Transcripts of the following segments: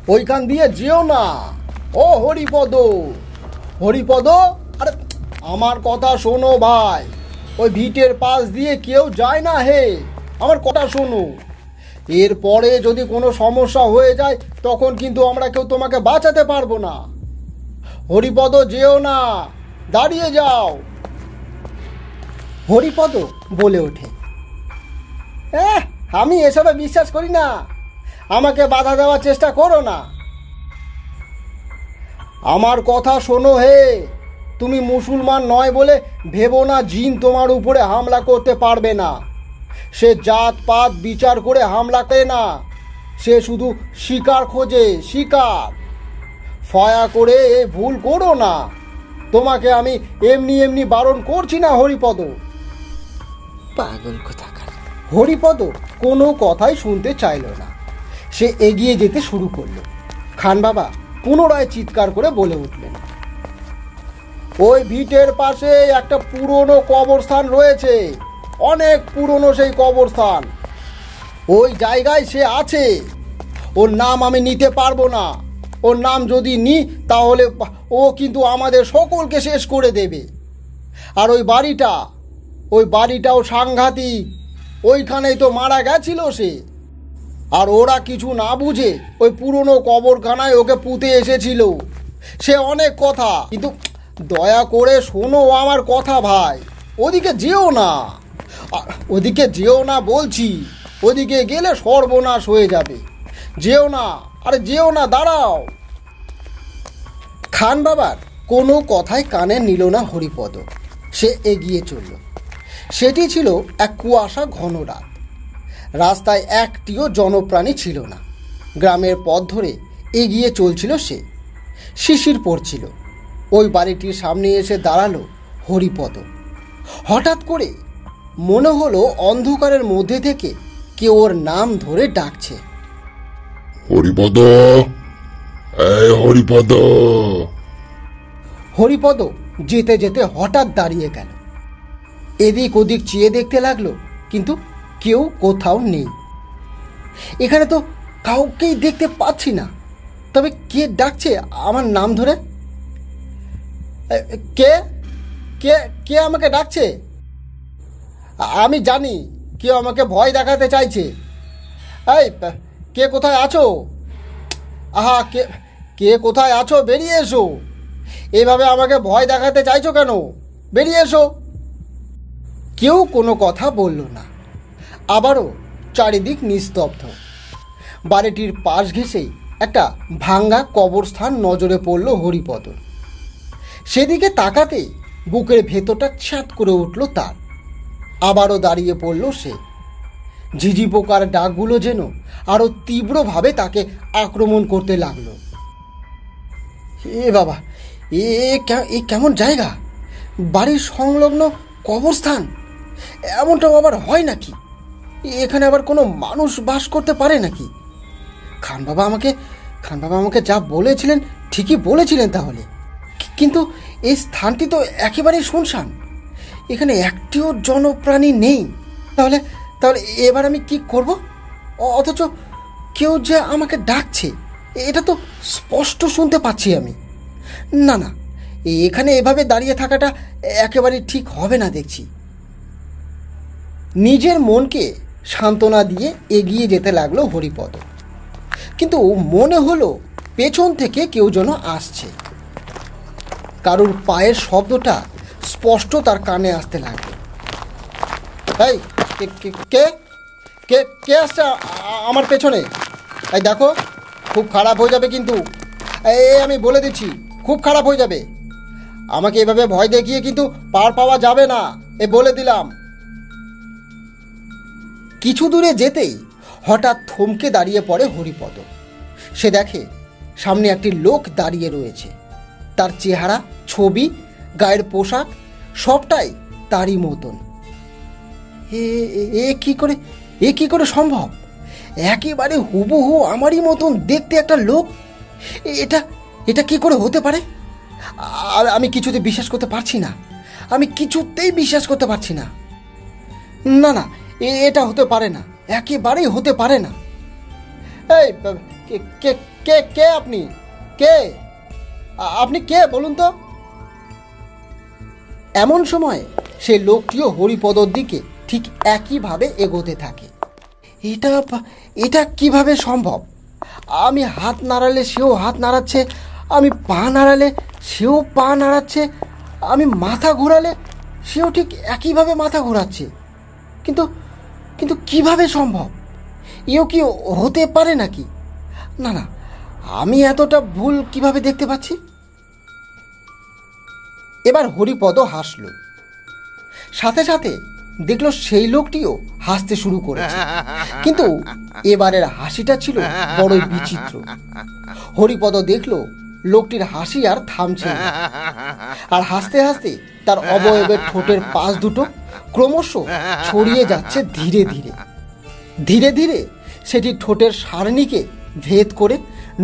ওইখান দিয়ে যেও না। ও হরিপদ, হরিপদ, আরে আমার কথা শোনো ভাই, ওই ভিটের পাশ দিয়ে কেউ যায় না হে, আমার কথা শোনো। এরপরে যদি কোনো সমস্যা হয়ে যায় তখন কিন্তু আমরা কেউ তোমাকে বাঁচাতে পারবো না। হরিপদ যেও না, দাঁড়িয়ে যাও। হরিপদ বলে ওঠে, আমি এসবে বিশ্বাস করি না, আমাকে বাধা দেওয়ার চেষ্টা করো না। আমার কথা শোনো হে, তুমি মুসলমান নয় বলে ভেবো না জিন তোমার উপরে হামলা করতে পারবে না। সে জাত পাত বিচার করে হামলা করে না, সে শুধু শিকার খোঁজে, শিকার। ফয়া করে এ ভুল করো না, তোমাকে আমি এমনি এমনি বারণ করছি না হরিপদ। পাগল কোথাকার। হরিপদ কোনো কথাই শুনতে চাইল না, সে এগিয়ে যেতে শুরু করলো। খান বাবা পুনরায় চিৎকার করে বলে উঠলেন, ওই ভিটের পাশে একটা পুরনো কবরস্থান রয়েছে, অনেক পুরনো সেই কবরস্থান। ওই জায়গায় সে আছে, ওর নাম আমি নিতে পারবো না। ওর নাম যদি নিই তাহলে ও কিন্তু আমাদের সকলকে শেষ করে দেবে। আর ওই বাড়িটাও সাংঘাতিক, ওইখানেই তো মারা গেছিল সে। আর ওরা কিছু না বুঝে ওই পুরনো কবরখানায় ওকে পুঁতে এসেছিল। সে অনেক কথা, কিন্তু দয়া করে শোনো আমার কথা ভাই, ওদিকে যেও না বলছি, ওদিকে গেলে সর্বনাশ হয়ে যাবে। যেও না, আরে যেও না, দাঁড়াও। খান বাবার কোনো কথাই কানে নিল না হরিপদ। সে এগিয়ে চলল। সেটি ছিল এক কুয়াশা ঘন রাত। রাস্তায় একটিও জনপ্রাণী ছিল না। গ্রামের পথ ধরে এগিয়ে চলছিল সে। শিশির পড়ছিল। ওই বাড়িটির সামনে এসে দাঁড়ালো হরিপদ। হঠাৎ করে মনে হলো অন্ধকারের মধ্যে থেকে কেউ ওর নাম ধরে ডাকছে, হরিপদ, এই হরিপদ। হরিপদ যেতে যেতে হঠাৎ দাঁড়িয়ে গেল। এদিক ওদিক চেয়ে দেখতে লাগলো, কিন্তু কেউ কোথাও নেই। এখানে তো কাউকেই দেখতে পাচ্ছি না, তবে কে ডাকছে আমার নাম ধরে? কে কে কে আমাকে ডাকছে? আমি জানি কেউ আমাকে ভয় দেখাতে চাইছে। এই কে কোথায় আছো? আহা, কে কোথায় আছো? বেরিয়ে এসো। এভাবে আমাকে ভয় দেখাতে চাইছো কেন? বেরিয়ে এসো। কেউ কোনো কথা বলল না। আবারও চারিদিক নিস্তব্ধ। বাড়িটির পাশ ঘেঁষেই একটা ভাঙ্গা কবরস্থান নজরে পড়ল হরিপদ। সেদিকে তাকাতেই বুকের ভেতরটা ছ্যাঁত করে উঠল তার। আবারও দাঁড়িয়ে পড়ল সে। ঝিঝি পোকার ডাকগুলো যেন আরো তীব্রভাবে তাকে আক্রমণ করতে লাগলো। এ বাবা, এ কেমন জায়গা? বাড়ির সংলগ্ন কবরস্থান, এমনটাও আবার হয় নাকি? এখানে আবার কোনো মানুষ বাস করতে পারে নাকি? খান বাবা আমাকে যা বলেছিলেন ঠিকই বলেছিলেন তাহলে। কিন্তু এই স্থানটি তো একেবারেই শুনশান, এখানে একটিও জনপ্রাণী নেই। তাহলে এবার আমি কি করব? অথচ কেউ যে আমাকে ডাকছে, এটা তো স্পষ্ট শুনতে পাচ্ছি আমি। না, এখানে এভাবে দাঁড়িয়ে থাকাটা একেবারে ঠিক হবে না দেখছি। নিজের মনকে সান্ত্বনা দিয়ে এগিয়ে যেতে লাগলো হরিপদ। কিন্তু মনে হলো পেছন থেকে কেউ যেন আসছে। কারুর পায়ের শব্দটা স্পষ্ট তার কানে আসতে লাগলো। এই কে আসছে আমার পেছনে? এই দেখো, খুব খারাপ হয়ে যাবে কিন্তু। আমি বলে দিচ্ছি, খুব খারাপ হয়ে যাবে। আমাকে এভাবে ভয় দেখিয়ে কিন্তু পার পাওয়া যাবে না, বলে দিলাম। কিছু দূরে যেতেই হঠাৎ থমকে দাঁড়িয়ে পড়ে হরিপদ। সে দেখে সামনে একটি লোক দাঁড়িয়ে রয়েছে। তার চেহারা, ছবি, গায়ের পোশাক সবটাই তারই মতন। এ কি করে সম্ভব? একেবারে হুবহু আমারই মতন দেখতে একটা লোক। এটা কি করে হতে পারে? আর আমি কিছুতে বিশ্বাস করতে পারছি না। আমি কিছুতেই বিশ্বাস করতে পারছি না। না, এটা হতে পারে না, একেবারেই হতে পারে না। কে কে কে কে আপনি? কে আপনি? কে বলুন তো? এমন সময় সেই লোকটিও হরিপদর দিকে ঠিক একইভাবে এগোতে থাকে। এটা এটা কিভাবে সম্ভব? আমি হাত নাড়ালে সেও হাত নাড়াচ্ছে, আমি পা নাড়ালে সেও পা নাড়াচ্ছে, আমি মাথা ঘোরালে সেও ঠিক একইভাবে মাথা ঘোরাচ্ছে। কিন্তু কিন্তু কিভাবে সম্ভব? এও কি হতে পারে নাকি? না না, আমি এতটা ভুল কিভাবে দেখতে পাচ্ছি? এবার হরিপদ হাসল, সাথে সাথে দেখলো সেই লোকটিও হাসতে শুরু করেছে। কিন্তু এবারের হাসিটা ছিল বড়ই বিচিত্র। হরিপদ দেখলো লোকটির হাসি আর থামছে না, আর হাসতে হাসতে তার অবয়বের ঠোঁটের পাশ দুটো ক্রমশ ছড়িয়ে যাচ্ছে ধীরে ধীরে। ধীরে ধীরে সেটি ঠোঁটের সারণিকে ভেদ করে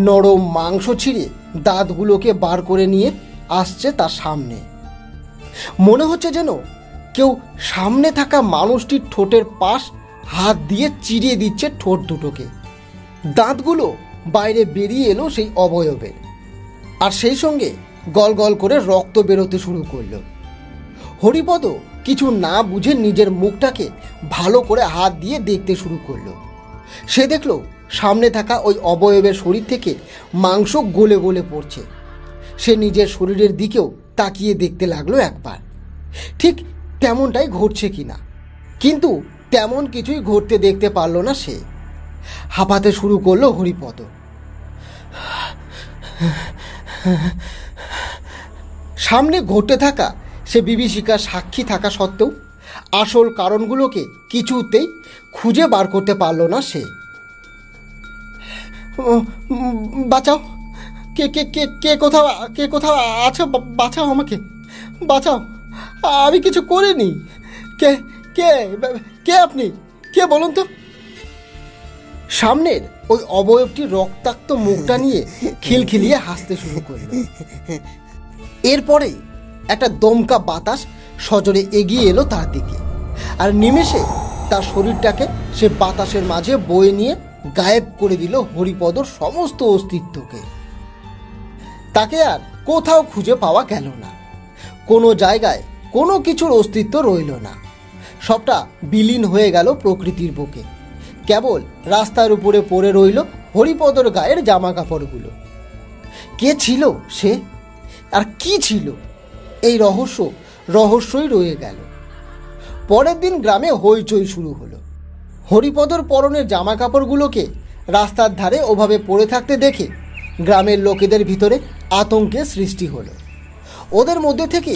নরম মাংস ছিঁড়ে দাঁতগুলোকে বার করে নিয়ে আসছে তার সামনে। মনে হচ্ছে যেন কেউ সামনে থাকা মানুষটির ঠোঁটের পাশ হাত দিয়ে চিরিয়ে দিচ্ছে ঠোঁট দুটোকে। দাঁতগুলো বাইরে বেরিয়ে এলো সেই অবয়বের, আর সেই সঙ্গে গল গল করে রক্ত বেরোতে শুরু করলো। হরিপদ কিছু না বুঝে নিজের মুখটাকে ভালো করে হাত দিয়ে দেখতে শুরু করলো। সে দেখলো সামনে থাকা ওই অবয়বের শরীর থেকে মাংস গলে গলে পড়ছে। সে নিজের শরীরের দিকেও তাকিয়ে দেখতে লাগলো একবার, ঠিক তেমনটাই ঘটছে কিনা। কিন্তু তেমন কিছুই ঘটতে দেখতে পারল না সে। হাঁপাতে শুরু করলো হরিপদ। সামনে ঘটতে থাকা সে বিভীষিকার সাক্ষী থাকা সত্ত্বেও আসল কারণগুলোকে কিছুতেই খুঁজে বার করতে পারল না সে। বাঁচাও, কে কে কে কে কোথাও আছো? বাঁচাও, আমাকে বাঁচাও, আমি কিছু করিনি। কে কে কে আপনি? কে বলুন তো? সামনের ওই অবয়বটি রক্তাক্ত মুখটা নিয়ে খিলখিলিয়ে হাসতে শুরু করল। এরপরেই একটা দমকা বাতাস সজোরে এগিয়ে এলো তার দিকে, আর নিমেষে তার শরীরটাকে সে বাতাসের মাঝে বয়ে নিয়ে গায়েব করে দিল হরিপদর সমস্ত অস্তিত্বকে। তাকে আর কোথাও খুঁজে পাওয়া গেল না। কোনো জায়গায় কোনো কিছুর অস্তিত্ব রইল না। সবটা বিলীন হয়ে গেল প্রকৃতির বুকে। কেবল রাস্তার উপরে পড়ে রইল হরিপদর গায়ের জামা কাপড়গুলো। কে ছিল সে, আর কি ছিল? এই রহস্যই রয়ে গেল। পরের দিন গ্রামে হইচই শুরু হলো। হরিপদর পরনের জামা কাপড়গুলোকে রাস্তার ধারে ওভাবে পড়ে থাকতে দেখে গ্রামের লোকেদের ভিতরে আতঙ্কের সৃষ্টি হলো। ওদের মধ্যে থেকে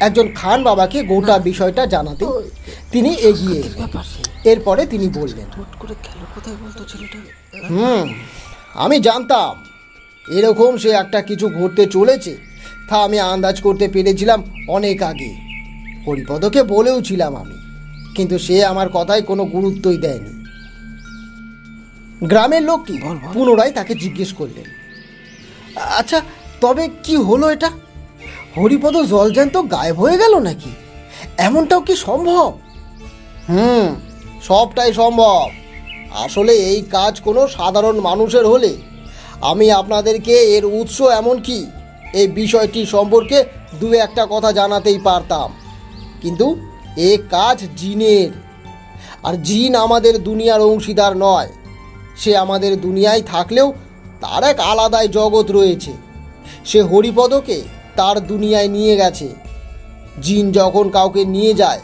একজন খান বাবাকে গোটা বিষয়টা জানাতে তিনি এগিয়ে এলেন। এরপরে তিনি বললেন, আমি জানতাম এরকম সে একটা কিছু ঘটতে চলেছে, তা আমি আন্দাজ করতে পেরেছিলাম অনেক আগে। হরিপদকে বলেও ছিলাম আমি, কিন্তু সে আমার কথায় কোনো গুরুত্বই দেয়নি। গ্রামের লোকটি পুনরায় তাকে জিজ্ঞেস করলেন, আচ্ছা তবে কি হলো এটা? হরিপদ জলজ্যান্ত গায়েব হয়ে গেল নাকি? এমনটাও কি সম্ভব? সবটাই সম্ভব। আসলে এই কাজ কোনো সাধারণ মানুষের হলে আমি আপনাদেরকে এর উৎস এমনকি এই বিষয়টি সম্পর্কে দু একটা কথা জানাতেই পারতাম, কিন্তু এ কাজ জিনের। আর জিন আমাদের দুনিয়ার অংশীদার নয়। সে আমাদের দুনিয়ায় থাকলেও তার এক আলাদাই জগৎ রয়েছে। সে হরিপদকে তার দুনিয়ায় নিয়ে গেছে। জিন যখন কাউকে নিয়ে যায়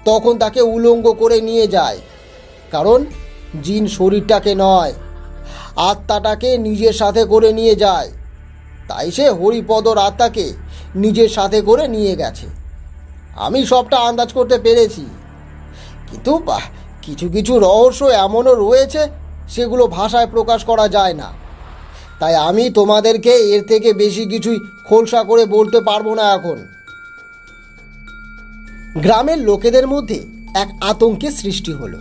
তখন তাকে উলঙ্গ করে নিয়ে যায়, কারণ জিন শরীরটাকে নয়, আত্মাটাকে নিজের সাথে করে নিয়ে যায়। তাই সে হরিপদর আত্মাকে নিজের সাথে করে নিয়ে গেছে। আমি সবটা আন্দাজ করতে পেরেছি, কিন্তু কিছু কিছু রহস্য এমনও রয়েছে সেগুলো ভাষায় প্রকাশ করা যায় না। তাই আমি তোমাদেরকে এর থেকে বেশি কিছুই খোলসা করে বলতে পারবো না এখন। গ্রামের লোকেদের মধ্যে এক আতঙ্কের সৃষ্টি হলো।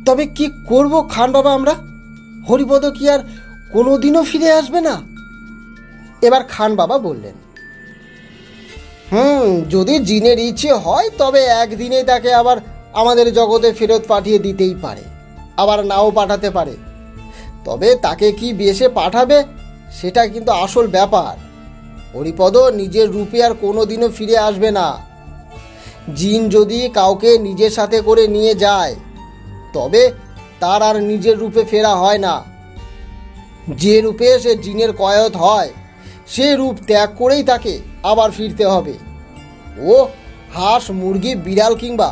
তবে কি করব খান বাবা আমরা? হরিপদ কি আর কোনোদিনও ফিরে আসবে না? এবার খান বাবা বললেন, যদি জিনের ইচ্ছে হয় তবে একদিনে তাকে আবার আমাদের জগতে ফেরত পাঠিয়ে দিতেই পারে, আবার নাও পাঠাতে পারে। তবে তাকে কি বেশে পাঠাবে সেটা কিন্তু আসল ব্যাপার। হরিপদ নিজের রূপে আর কোনোদিনও ফিরে আসবে না। জিন যদি কাউকে নিজের সাথে করে নিয়ে যায় তবে তার আর নিজের রূপে ফেরা হয় না। যে রূপে সে জিনের কয়েত হয় সে রূপ ত্যাগ করেই তাকে আবার ফিরতে হবে। ও হাঁস, মুরগি, বিড়াল কিংবা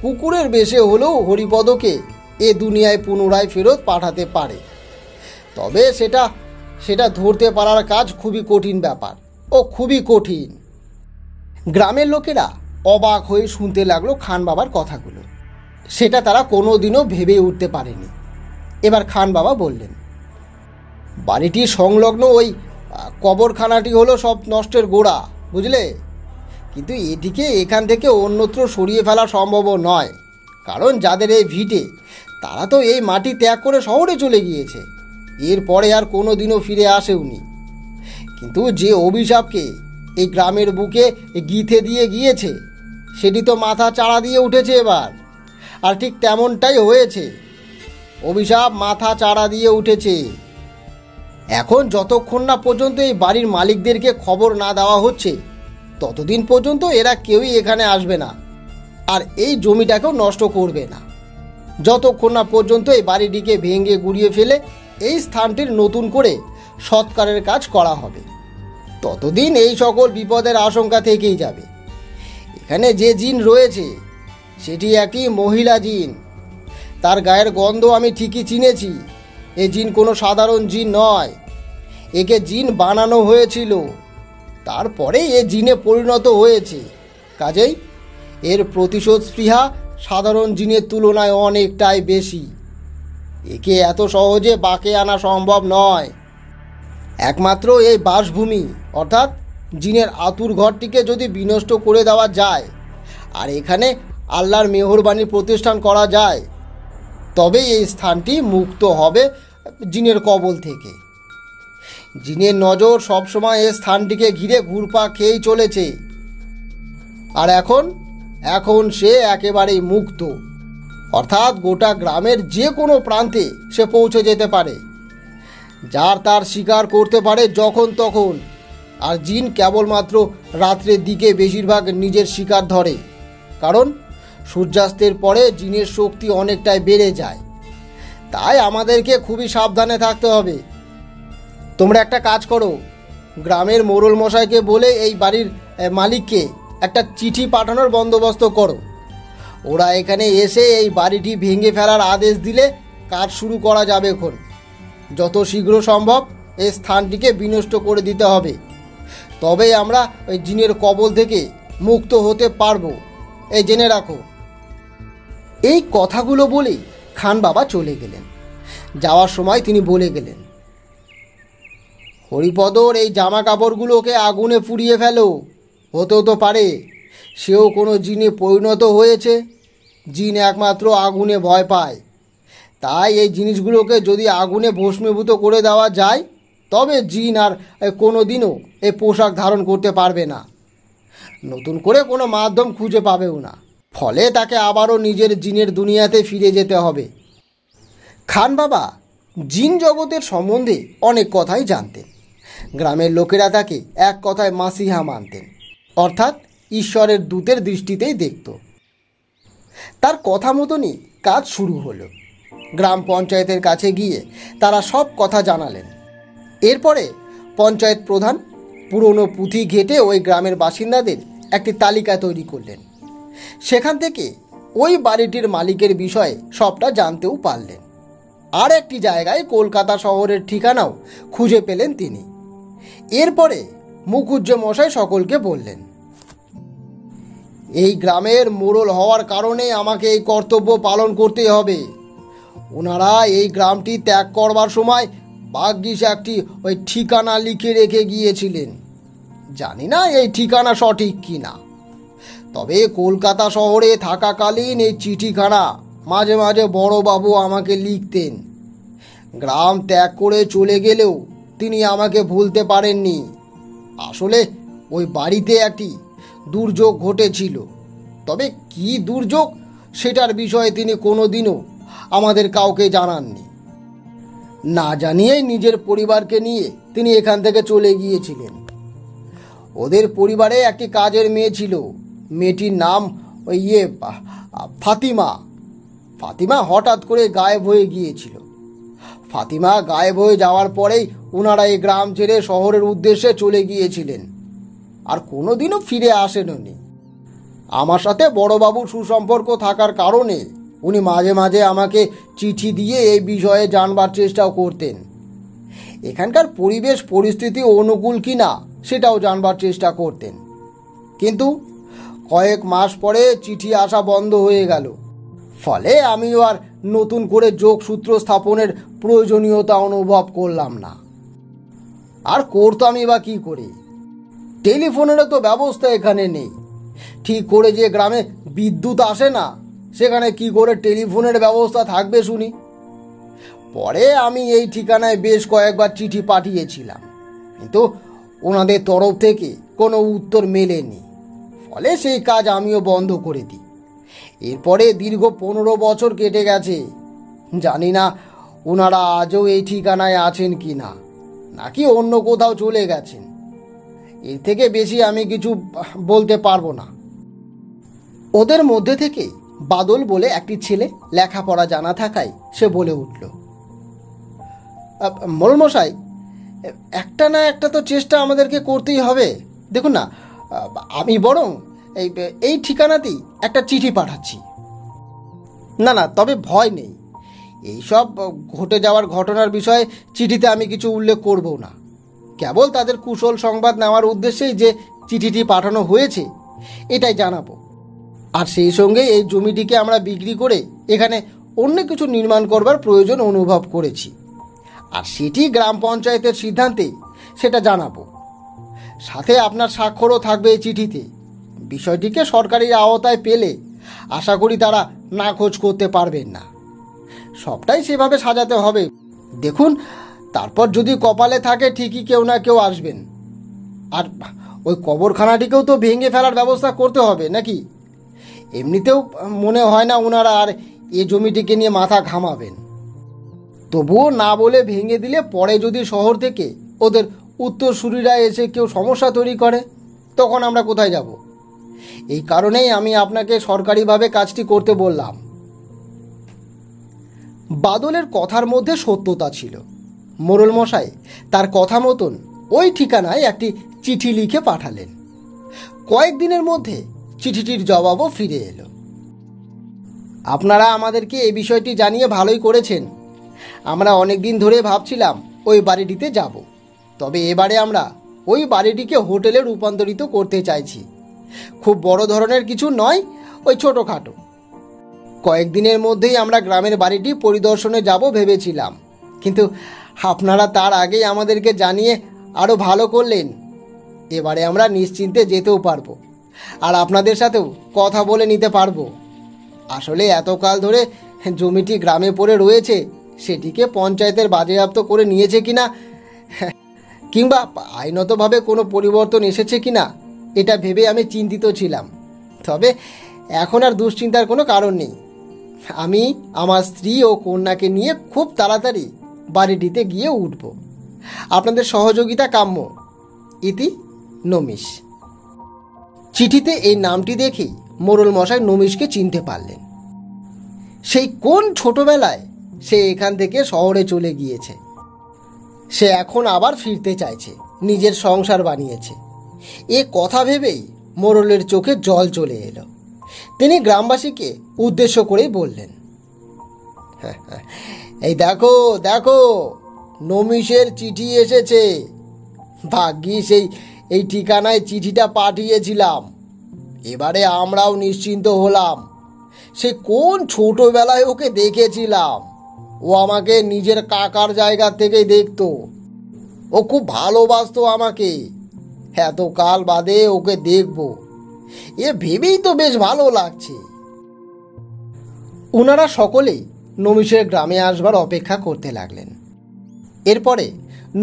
কুকুরের বেশে হলেও হরিপদকে এ দুনিয়ায় পুনরায় ফেরত পাঠাতে পারে। তবে সেটা ধরতে পারার কাজ খুবই কঠিন ব্যাপার, ও খুবই কঠিন। গ্রামের লোকেরা অবাক হয়ে শুনতে লাগলো খান বাবার কথাগুলো। সেটা তারা কোনোদিনও ভেবে উঠতে পারেনি। এবার খান বাবা বললেন, বাড়িটির সংলগ্ন ওই কবরখানাটি হলো সব নষ্টের গোড়া, বুঝলে? কিন্তু এটিকে এখান থেকে অন্যত্র সরিয়ে ফেলা সম্ভবও নয়, কারণ যাদের এই ভিটে তারা তো এই মাটি ত্যাগ করে শহরে চলে গিয়েছে, এরপরে আর কোনো দিনও ফিরে আসেওনি। কিন্তু যে অভিশাপকে এই গ্রামের বুকে গিথে দিয়ে গিয়েছে সেটি তো মাথা চাড়া দিয়ে উঠেছে এবার। আর ঠিক তেমনটাই হয়েছে, অভিশাপ মাথা চাড়া দিয়ে উঠেছে। এখন যতক্ষণ না পর্যন্ত এই বাড়ির মালিকদেরকে খবর না দেওয়া হচ্ছে ততদিন পর্যন্ত এরা কেউই এখানে আসবে না, আর এই জমিটাকেও নষ্ট করবে না। যতক্ষণ না পর্যন্ত এই বাড়িটিকে ভেঙে গুড়িয়ে ফেলে এই স্থানটির নতুন করে সৎকারের কাজ করা হবে, ততদিন এই সকল বিপদের আশঙ্কা থেকেই যাবে। এখানে যে জিন রয়েছে সেটি একটি মহিলা জিন। তার গায়ের গন্ধ আমি ঠিকই চিনেছি। এ জিন কোনো সাধারণ জিন নয়, একে জিন বানানো হয়েছিল, তারপরে এ জিনে পরিণত হয়েছে। কাজেই এর প্রতিশোধ স্পৃহা সাধারণ জিনের তুলনায় অনেকটাই বেশি। একে এত সহজে বাঁকে আনা সম্ভব নয়। একমাত্র এই বাসভূমি অর্থাৎ জিনের আতুর ঘরটিকে যদি বিনষ্ট করে দেওয়া যায় আর এখানে আল্লাহর মেহরবানি প্রতিষ্ঠান করা যায় তবে এই স্থানটি মুক্ত হবে জিনের কবল থেকে। জিনের নজর সবসময় এই স্থানটিকে ঘিরে ঘুরপাক খেয়েই চলেছে, আর এখন সে একেবারেই মুক্ত, অর্থাৎ গোটা গ্রামের যে কোনো প্রান্তে সে পৌঁছে যেতে পারে, যার তার শিকার করতে পারে যখন তখন। আর জিন কেবলমাত্র রাত্রের দিকে বেশিরভাগ নিজের শিকার ধরে, কারণ সূর্যাস্তের পরে জিনের শক্তি অনেকটাই বেড়ে যায়। তাই আমাদেরকে খুবই সাবধানে থাকতে হবে। তোমরা একটা কাজ করো, গ্রামের মোড়ল মশাইকে বলে এই বাড়ির মালিককে একটা চিঠি পাঠানোর বন্দোবস্ত করো। ওরা এখানে এসে এই বাড়িটি ভেঙে ফেলার আদেশ দিলে কাজ শুরু করা যাবে। এখন যত শীঘ্র সম্ভব এই স্থানটিকে বিনষ্ট করে দিতে হবে, তবেই আমরা ওই জিনের কবল থেকে মুক্ত হতে পারবো, এই জেনে রাখো। এই কথাগুলো বলেই খান বাবা চলে গেলেন। যাওয়ার সময় তিনি বলে গেলেন, হরিপদর এই জামা কাপড়গুলোকে আগুনে পুড়িয়ে ফেলো। হতেও তো পারে সেও কোনো জিনে পরিণত হয়েছে। জিন একমাত্র আগুনে ভয় পায়, তাই এই জিনিসগুলোকে যদি আগুনে ভস্মীভূত করে দেওয়া যায় তবে জিন আর কোনো দিনও এই পোশাক ধারণ করতে পারবে না, নতুন করে কোনো মাধ্যম খুঁজে পাবেও না। ফলে তাকে আবারও নিজের জিনের দুনিয়াতে ফিরে যেতে হবে। খান বাবা জিন জগতের সম্বন্ধে অনেক কথাই জানতেন। গ্রামের লোকেরা তাকে এক কথায় মাসিহা মানতেন, অর্থাৎ ঈশ্বরের দূতের দৃষ্টিতেই দেখত। তার কথা মতনই কাজ শুরু হলো। গ্রাম পঞ্চায়েতের কাছে গিয়ে তারা সব কথা জানালেন। এরপরে পঞ্চায়েত প্রধান পুরনো পুঁথি ঘেঁটে ওই গ্রামের বাসিন্দাদের একটি তালিকা তৈরি করলেন। সেখান থেকে ওই বাড়িটির মালিকের বিষয়ে সবটা জানতেও পারলেন। আর একটি জায়গায় কলকাতা শহরের ঠিকানাও খুঁজে পেলেন তিনি। এরপরে মুখুজ্জে মশাই সকলকে বললেন, এই গ্রামের মোড়ল হওয়ার কারণে আমাকে এই কর্তব্য পালন করতেই হবে। ওনারা এই গ্রামটি ত্যাগ করবার সময় ভাগ্যিস একটি ওই ঠিকানা লিখে রেখে গিয়েছিলেন। জানি না এই ঠিকানা সঠিক কি না, তবে কলকাতা শহরে থাকাকালীন এই চিঠিখানা মাঝে মাঝে বড়বাবু আমাকে লিখতেন। গ্রাম ত্যাগ করে চলে গেলেও তিনি আমাকে ভুলতে পারেননি। আসলে ওই বাড়িতে একটি দুর্যোগ ঘটেছিল, তবে কি দুর্যোগ সেটার বিষয়ে তিনি কোনোদিনও আমাদের কাউকে জানাননি। না জানিয়েই নিজের পরিবারকে নিয়ে তিনি এখান থেকে চলে গিয়েছিলেন। ওদের পরিবারে একটি কাজের মেয়ে ছিল, মেয়েটির নাম ওই ফাতিমা। ফাতিমা হঠাৎ করে গায়েব হয়ে গিয়েছিল। ফাতিমা গায়েব হয়ে যাওয়ার পরেই ওনারা এই গ্রাম ছেড়ে শহরের উদ্দেশ্যে চলে গিয়েছিলেন, আর কোনোদিনও ফিরে আসেননি। আমার সাথে বড়বাবুর সুসম্পর্ক থাকার কারণে উনি মাঝে মাঝে আমাকে চিঠি দিয়ে এই বিষয়ে জানবার চেষ্টাও করতেন। এখানকার পরিবেশ পরিস্থিতি অনুকূল কি না সেটাও জানবার চেষ্টা করতেন। কিন্তু কয়েক মাস পরে চিঠি আসা বন্ধ হয়ে গেল। ফলে আমিও আর নতুন করে যোগসূত্র স্থাপনের প্রয়োজনীয়তা অনুভব করলাম না। আর করতামই বা কী করে? টেলিফোনেরও তো ব্যবস্থা এখানে নেই। ঠিক করে যে গ্রামে বিদ্যুৎ আসে না, সেখানে কি করে টেলিফোনের ব্যবস্থা থাকবে শুনি? পরে আমি এই ঠিকানায় বেশ কয়েকবার চিঠি পাঠিয়েছিলাম, কিন্তু ওনাদের তরফ থেকে কোনো উত্তর মেলেনি। ফলে সেই কাজ আমিও বন্ধ করে দিই। এরপরে দীর্ঘ 15 বছর কেটে গেছে। জানি না ওনারা আজও এই ঠিকানায় আছেন কি না, নাকি অন্য কোথাও চলে গেছেন। এর থেকে বেশি আমি কিছু বলতে পারবো না। ওদের মধ্যে থেকে বাদল বলে একটি ছেলে লেখাপড়া জানা থাকায় সে বলে উঠল, মোড়লমশাই, একটা না একটা তো চেষ্টা আমাদেরকে করতেই হবে। দেখুন না, আমি বরং এই ঠিকানাতেই একটা চিঠি পাঠাচ্ছি। না না, তবে ভয় নেই। এইসব ঘটে যাওয়ার ঘটনার বিষয়ে চিঠিতে আমি কিছু উল্লেখ করব না। কেবল তাদের কুশল সংবাদ নেওয়ার উদ্দেশ্যেই যে চিঠিটি পাঠানো হয়েছে এটাই জানাবো। আর সেই সঙ্গে এই জমিটিকে আমরা বিক্রি করে এখানে অন্য কিছু নির্মাণ করবার প্রয়োজন অনুভব করেছি, আর সেটি গ্রাম পঞ্চায়েতের সিদ্ধান্তে সেটা জানাবো। সাথে আপনার স্বাক্ষরও থাকবে এই চিঠিতে। বিষয়টিকে সরকারি আওতায় পেলে আশা করি তারা নাখোঁজ করতে পারবেন না। সবটাই সেভাবে সাজাতে হবে। দেখুন, তারপর যদি কপালে থাকে ঠিকই কেউ না কেউ আসবেন। আর ওই কবরখানাটিকেও তো ভেঙে ফেলার ব্যবস্থা করতে হবে নাকি? এমনিতেও মনে হয় না ওনারা আর এ জমিটিকে নিয়ে মাথা ঘামাবেন। তবুও না বলে ভেঙে দিলে পরে যদি শহর থেকে ওদের উত্তরসূরিরা এসে কেউ সমস্যা তৈরি করে, তখন আমরা কোথায় যাব? এই কারণেই আমি আপনাকে সরকারিভাবে কাজটি করতে বললাম। বাদলের কথার মধ্যে সত্যতা ছিল। মোড়ল মশাই তার কথা মতন ওই ঠিকানায় একটি চিঠি লিখে পাঠালেন। কয়েকদিনের মধ্যে চিঠিটির জবাবও ফিরে এলো। আপনারা আমাদেরকে এই বিষয়টি জানিয়ে ভালোই করেছেন। আমরা অনেক দিন ধরে ভাবছিলাম ওই বাড়িটিতে যাব, তবে এবারে আমরা ওই বাড়িটিকে হোটেলে রূপান্তরিত করতে চাইছি। খুব বড় ধরনের কিছু নয়, ওই ছোটোখাটো। কয়েকদিনের মধ্যেই আমরা গ্রামের বাড়িটি পরিদর্শনে যাব ভেবেছিলাম, কিন্তু আপনারা তার আগেই আমাদেরকে জানিয়ে আরও ভালো করলেন। এবারে আমরা নিশ্চিন্তে যেতেও পারবো, আর আপনাদের সাথেও কথা বলে নিতে পারবো। আসলে এতকাল ধরে জমিটি গ্রামে পড়ে রয়েছে, সেটিকে পঞ্চায়েতের বাজেয়াপ্ত করে নিয়েছে কিনা, কিংবা আইনতভাবে কোনো পরিবর্তন এসেছে কিনা, এটা ভেবে আমি চিন্তিত ছিলাম। তবে এখন আর দুশ্চিন্তার কোনো কারণ নেই। আমি আমার স্ত্রী ও কন্যাকে নিয়ে খুব তাড়াতাড়ি বাড়িটিতে গিয়ে উঠব। আপনাদের সহযোগিতা কাম্য। ইতি নমিশ। চিঠিতে এই নামটি দেখেই মোড়ল মশাই নমিশকে চিনতে পারলেন। সেই কোন ছোটবেলায় সে এখান থেকে শহরে চলে গিয়েছে। সে এখন আবার ফিরতে চাইছে, নিজের সংসার বানিয়েছে। এ কথা ভেবেই মোড়লের চোখে জল চলে এলো। তিনি গ্রামবাসীকে উদ্দেশ্য করেই বললেন, এই দেখো দেখো, নমিশের চিঠি এসেছে। ভাগ্যিস এই ঠিকানায় চিঠিটা পাঠিয়েছিলাম। এবারে আমরাও নিশ্চিন্ত হলাম। সে কোন ছোটবেলায় ওকে দেখেছিলাম। ও আমাকে নিজের কাকার জায়গা থেকেই দেখতো। ও খুব ভালোবাসতো আমাকে। এতকাল বাদে ওকে দেখব, এ ভেবেই তো বেশ ভালো লাগছে। ওনারা সকলেই নমিশের গ্রামে আসবার অপেক্ষা করতে লাগলেন। এরপরে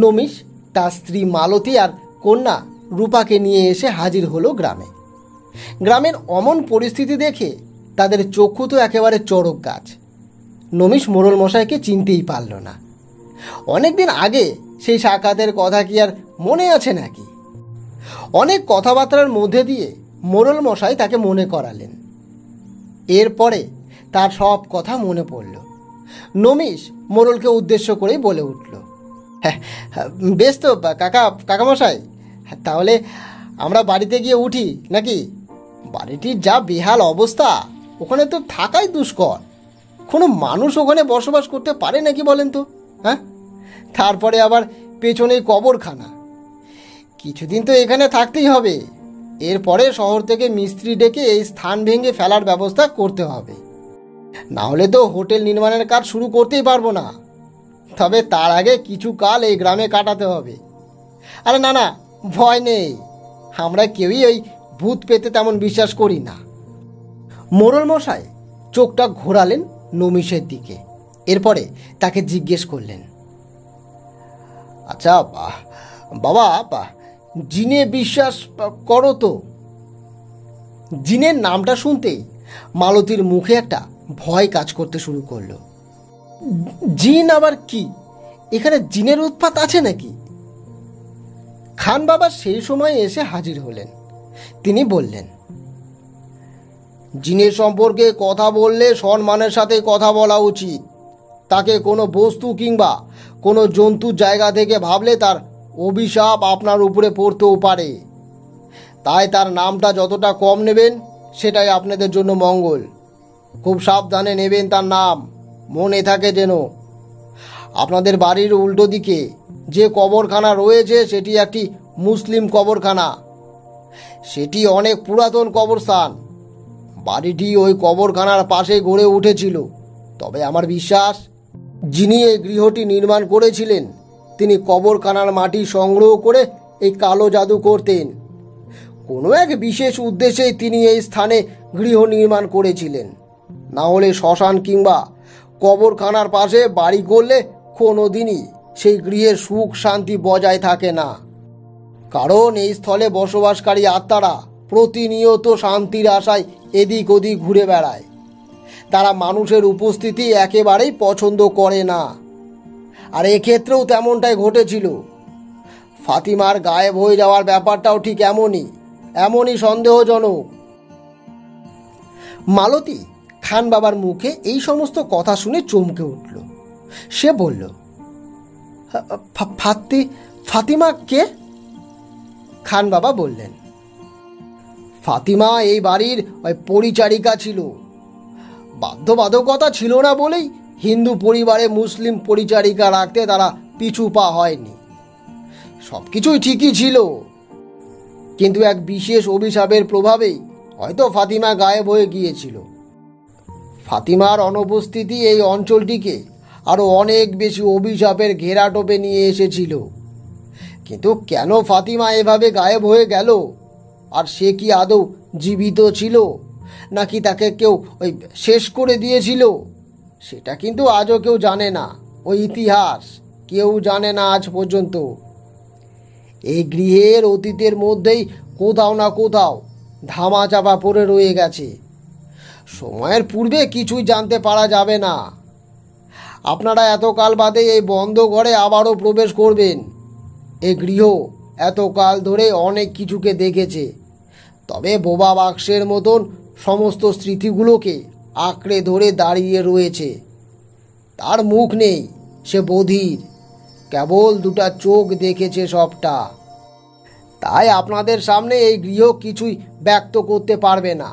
নমিশ তার স্ত্রী মালতী আর কন্যা রূপাকে নিয়ে এসে হাজির হলো গ্রামে। গ্রামের অমন পরিস্থিতি দেখে তাদের চক্ষু তো একেবারে চড়ক গাছ। নমিশ মোড়ল মশাইকে চিনতেই পারল না। অনেকদিন আগে সেই সাক্ষাতের কথা কি আর মনে আছে নাকি? অনেক কথাবার্তার মধ্যে দিয়ে মোড়ল মশাই তাকে মনে করালেন। এরপরে তার সব কথা মনে পড়ল। নমিষ মোড়লকে উদ্দেশ্য করেই বলে উঠল, হ্যাঁ, বেশ তো কাকামশাই, তাহলে আমরা বাড়িতে গিয়ে উঠি নাকি? বাড়িটির যা বেহাল অবস্থা, ওখানে তো থাকাই দুষ্কর। কোনো মানুষ ওখানে বসবাস করতে পারে নাকি বলেন তো? হ্যাঁ, তারপরে আবার পেছনেই কবরখানা। কিছুদিন তো এখানে থাকতেই হবে। এরপরে শহর থেকে মিস্ত্রি ডেকে এই স্থান ভেঙে ফেলার ব্যবস্থা করতে হবে, না হলে তো হোটেল নির্মাণের কাজ শুরু করতেই পারবো না। তবে তার আগে কিছু কাল এই গ্রামে কাটাতে হবে। আরে না না, ভয় নেই, আমরা কেউই ওই ভূত পেতে তেমন বিশ্বাস করি না। মোড়ল মশাই চোখটা ঘোরালেন নমিষের দিকে, এরপরে তাকে জিজ্ঞেস করলেন, আচ্ছা বাবা, জিনে বিশ্বাস করো তো? জিনের নামটা শুনতেই মালতীর মুখে একটা ভয় কাজ করতে শুরু করলো। জিন আবার কি? এখানে জিনের উৎপাত আছে নাকি? খান বাবা সেই সময় এসে হাজির হলেন। তিনি বললেন, জিনের সম্পর্কে কথা বললে সম্মানের সাথে কথা বলা উচিত। তাকে কোনো বস্তু কিংবা কোনো জন্তুর জায়গা থেকে ভাবলে তার অভিশাপ আপনার উপরে পড়তেও পারে। তাই তার নামটা যতটা কম নেবেন সেটাই আপনাদের জন্য মঙ্গল। খুব সাবধানে নেবেন তার নাম, মনে থাকে যেন। আপনাদের বাড়ির উল্টো দিকে যে কবরখানা রয়েছে সেটি একটি মুসলিম কবরখানা। সেটি অনেক পুরাতন কবরস্থান। বাড়িটি ওই কবরখানার পাশে গড়ে উঠেছিল। তবে আমার বিশ্বাস, যিনি এই গৃহটি নির্মাণ করেছিলেন তিনি কবরখানার মাটি সংগ্রহ করে এই কালো জাদু করতেন। কোনো এক বিশেষ উদ্দেশ্যেই তিনি এই স্থানে গৃহ নির্মাণ করেছিলেন। না হলে শ্মশান কিংবা কবরখানার পাশে বাড়ি করলে কোনো দিনই সেই গৃহের সুখ শান্তি বজায় থাকে না। কারণ এই স্থলে বসবাসকারী আত্মারা প্রতিনিয়ত শান্তির আশায় এদিক ওদিক ঘুরে বেড়ায়। তারা মানুষের উপস্থিতি একেবারেই পছন্দ করে না। আর এক্ষেত্রেও তেমনটাই ঘটেছিল। ফাতিমার গায়েব হয়ে যাওয়ার ব্যাপারটাও ঠিক এমনই সন্দেহজনক। মালতী খান বাবার মুখে এই সমস্ত কথা শুনে চমকে উঠল। সে বলল, ফাতিমা কে? খান বাবা বললেন, ফাতিমা এই বাড়ির ওই পরিচারিকা ছিল। বাধ্যবাধকতা ছিল না বলেই হিন্দু পরিবারে মুসলিম পরিচারিকা রাখতে তারা পিছু পা হয়নি। সব কিছুই ঠিকই ছিল, কিন্তু এক বিশেষ অভিশাপের প্রভাবেই হয়তো ফাতিমা গায়েব হয়ে গিয়েছিল। ফাতিমার অনুপস্থিতি এই অঞ্চলটিকে আরো অনেক বেশি অভিশাপের ঘেরাটোপে নিয়ে এসেছিল। কিন্তু কেন ফাতিমা এভাবে গায়েব হয়ে গেল, আর সে কি আদৌ জীবিত ছিল নাকি তাকে কেউ ওই শেষ করে দিয়েছিল, সেটা কিন্তু আজও কেউ জানে না। ওই ইতিহাস কেউ জানে না আজ পর্যন্ত। এই গৃহের অতীতের মধ্যেই কোথাও না কোথাও ধামা চাপা পড়ে রয়ে গেছে। সময়ের পূর্বে কিছুই জানতে পারা যাবে না। আপনারা এতকাল বাদে এই বন্ধ ঘরে আবারও প্রবেশ করবেন। এই গৃহ এতকাল ধরে অনেক কিছুকে দেখেছে, তবে বোবা বাক্সের মতন সমস্ত স্মৃতিগুলোকে আঁকড়ে ধরে দাঁড়িয়ে রয়েছে। তার মুখ নেই, সে বধির, কেবল দুটা চোখ দেখেছে সবটা। তাই আপনাদের সামনে এই গৃহ কিছুই ব্যক্ত করতে পারবে না।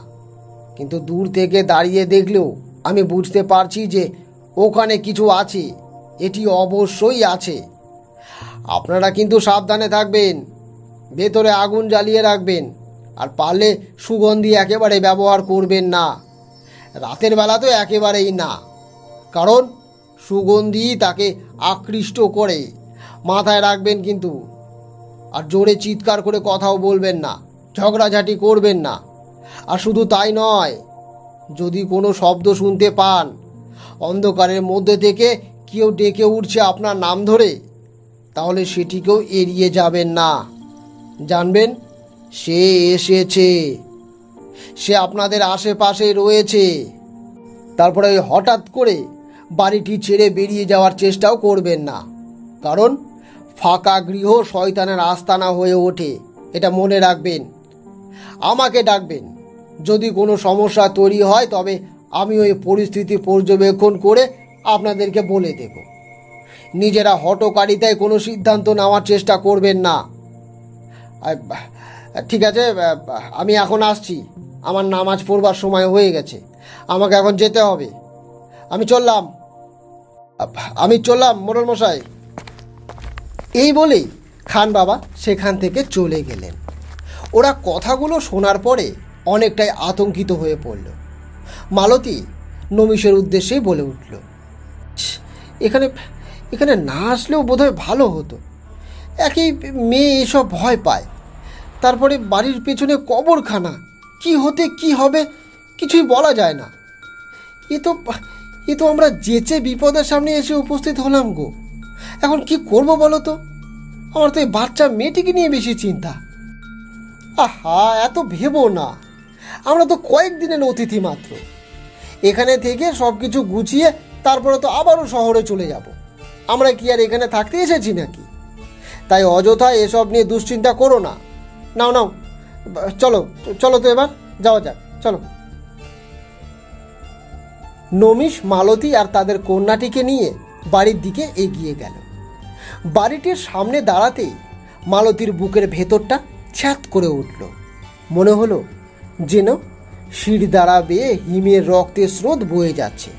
কিন্তু দূর থেকে দাঁড়িয়ে দেখলেও আমি বুঝতে পারছি যে ওখানে কিছু আছে, এটি অবশ্যই আছে। আপনারা কিন্তু সাবধানে থাকবেন, ভেতরে আগুন জ্বালিয়ে রাখবেন, আর পারলে সুগন্ধি একেবারে ব্যবহার করবেন না। রাতের বেলা তো একেবারেই না, কারণ সুগন্ধি তাকে আকৃষ্ট করে। মাথায় রাখবেন কিন্তু। আর জোরে চিৎকার করে কথাও বলবেন না, ঝগড়াঝাটি করবেন না। আর শুধু তাই নয়, যদি কোনো শব্দ শুনতে পান, অন্ধকারের মধ্যে থেকে কেউ ডেকে উঠছে আপনার নাম ধরে, তাহলে সেটিকেও এড়িয়ে যাবেন না। জানবেন সে এসেছে, সে আপনাদের আশেপাশে রয়েছে। তারপরে হঠাৎ করে বাড়িটি ছেড়ে বেরিয়ে যাওয়ার চেষ্টাও করবেন না। কারণ ফাঁকা গৃহ শয়তানের আস্তানা হয়ে ওঠে, এটা মনে রাখবেন। আমাকে ডাকবেন, যদি কোনো সমস্যা তৈরি হয় তবে আমি ওই পরিস্থিতি পর্যবেক্ষণ করে আপনাদেরকে বলে দেব। নিজেরা হঠকারিতায় কোনো সিদ্ধান্ত নেওয়ার চেষ্টা করবেন না। ঠিক আছে, আমি এখন আসছি। আমার নামাজ পড়বার সময় হয়ে গেছে, আমাকে এখন যেতে হবে। আমি চললাম মোড়ল মশাই। এই বলেই খান বাবা সেখান থেকে চলে গেলেন। ওরা কথাগুলো শোনার পরে অনেকটাই আতঙ্কিত হয়ে পড়ল। মালতী নমিশের উদ্দেশ্যেই বলে উঠল, এখানে এখানে না আসলেও বোধহয় ভালো হতো। একই মেয়ে এসব ভয় পায়, তারপরে বাড়ির পেছনে কবরখানা, কি হতে কি হবে কিছুই বলা যায় না। এ তো আমরা যেচে বিপদের সামনে এসে উপস্থিত হলাম গো। এখন কি করব বলো তো? আমার তো এই বাচ্চা মেয়েটিকে নিয়ে বেশি চিন্তা। আহা, এত ভেবো না, আমরা তো কয়েকদিনের অতিথি মাত্র। এখানে থেকে সব কিছু গুছিয়ে তারপরে তো আবারও শহরে চলে যাব। আমরা কি আর এখানে থাকতে এসেছি নাকি? তাই অযথা এসব নিয়ে দুশ্চিন্তা করো না। নাও নাও, চলো চলো তো এবার যাওয়া যাক, চলো। নমিশ, মালতী আর তাদের কন্যাটিকে নিয়ে বাড়ির দিকে এগিয়ে গেল। বাড়িটির সামনে দাঁড়াতেই মালতীর বুকের ভেতরটা ছ্যাঁত করে উঠল। মনে হলো যেন শির দ্বারা বেয়ে হিমের রক্তের স্রোত বয়ে যাচ্ছে।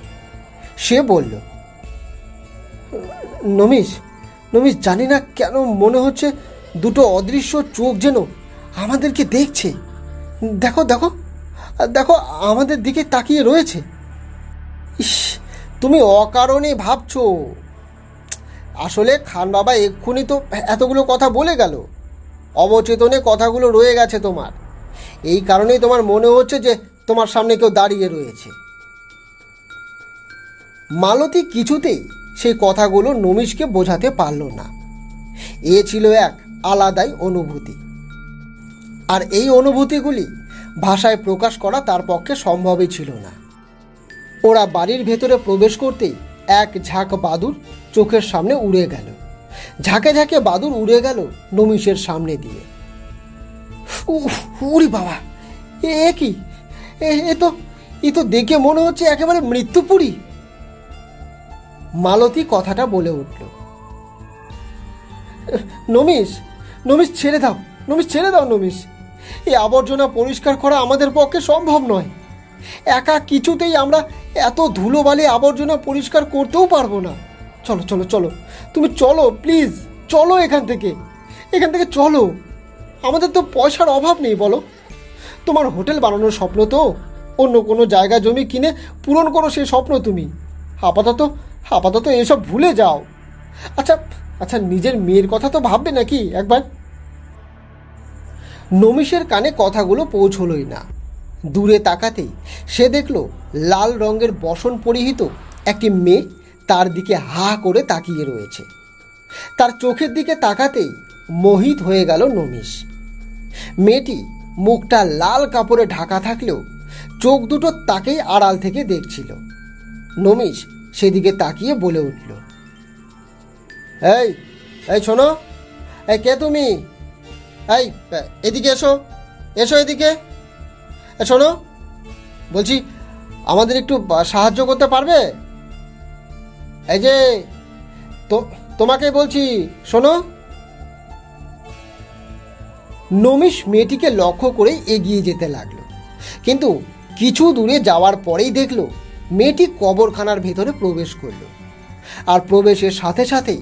সে বলল, নমিশ, জানি না কেন মনে হচ্ছে দুটো অদৃশ্য চোখ যেন আমাদেরকে দেখছে। দেখো দেখো দেখো, আমাদের দিকে তাকিয়ে রয়েছে। ইস, তুমি অকারণে ভাবছো। আসলে খান বাবা এক্ষুনি তো এতগুলো কথা বলে গেল, অবচেতনে কথাগুলো রয়ে গেছে তোমার। এই কারণেই তোমার মনে হচ্ছে যে তোমার সামনে কেউ দাঁড়িয়ে রয়েছে। মালতী কিছুতেই সেই কথাগুলো নমিশকে বোঝাতে পারল না। এ ছিল এক আলাদাই অনুভূতি, আর এই অনুভূতিগুলি ভাষায় প্রকাশ করা তার পক্ষে সম্ভবই ছিল না। ওরা বাড়ির ভেতরে প্রবেশ করতেই এক ঝাঁক বাদুড় চোখের সামনে উড়ে গেল। ঝাঁকে ঝাঁকে বাদুড় উড়ে গেল নমিশের সামনে দিয়ে। উরি বাবা, এ কি? এ তো দেখে মনে হচ্ছে একেবারে মৃত্যুপুরী। মালতী কথাটা বলে উঠল, নমিশ, ছেড়ে দাও, নমিশ। এই আবর্জনা পরিষ্কার করা আমাদের পক্ষে সম্ভব নয়। একা কিছুতেই আমরা এত ধুলোবালি আবর্জনা পরিষ্কার করতেও পারবো না। চলো চলো চলো, তুমি চলো, প্লিজ চলো, এখান থেকে চলো। আমাদের তো পয়সার অভাব নেই, বলো। তোমার হোটেল বানানোর স্বপ্ন তো, অন্য কোনো জায়গা জমি কিনে পূরণ করো সেই স্বপ্ন তুমি। আপাতত এসব ভুলে যাও। আচ্ছা, নিজের মেয়ের কথা তো ভাববে নাকি একবার? নমিশের কানে কথাগুলো পৌঁছলই না। দূরে তাকাতেই সে দেখল লাল রঙের বসন পরিহিত একটি মেয়ে তার দিকে হা করে তাকিয়ে রয়েছে। তার চোখের দিকে তাকাতেই মোহিত হয়ে গেল নমিশ। মেয়েটি মুখটা লাল কাপড়ে ঢাকা থাকলেও চোখ দুটো তাকেই আড়াল থেকে দেখছিল। নমিশ সেদিকে তাকিয়ে বলে উঠল, এই শোনো, কে তুমি? এদিকে এসো এদিকে। শোনো বলছি, আমাদের একটু সাহায্য করতে পারবে? এই যে তোমাকে বলছি, শোনো। নমিশ মেয়েটিকে লক্ষ্য করে এগিয়ে যেতে লাগলো, কিন্তু কিছু দূরে যাওয়ার পরেই দেখলো মেয়েটি কবরখানার ভেতরে প্রবেশ করলো। আর প্রবেশের সাথে সাথেই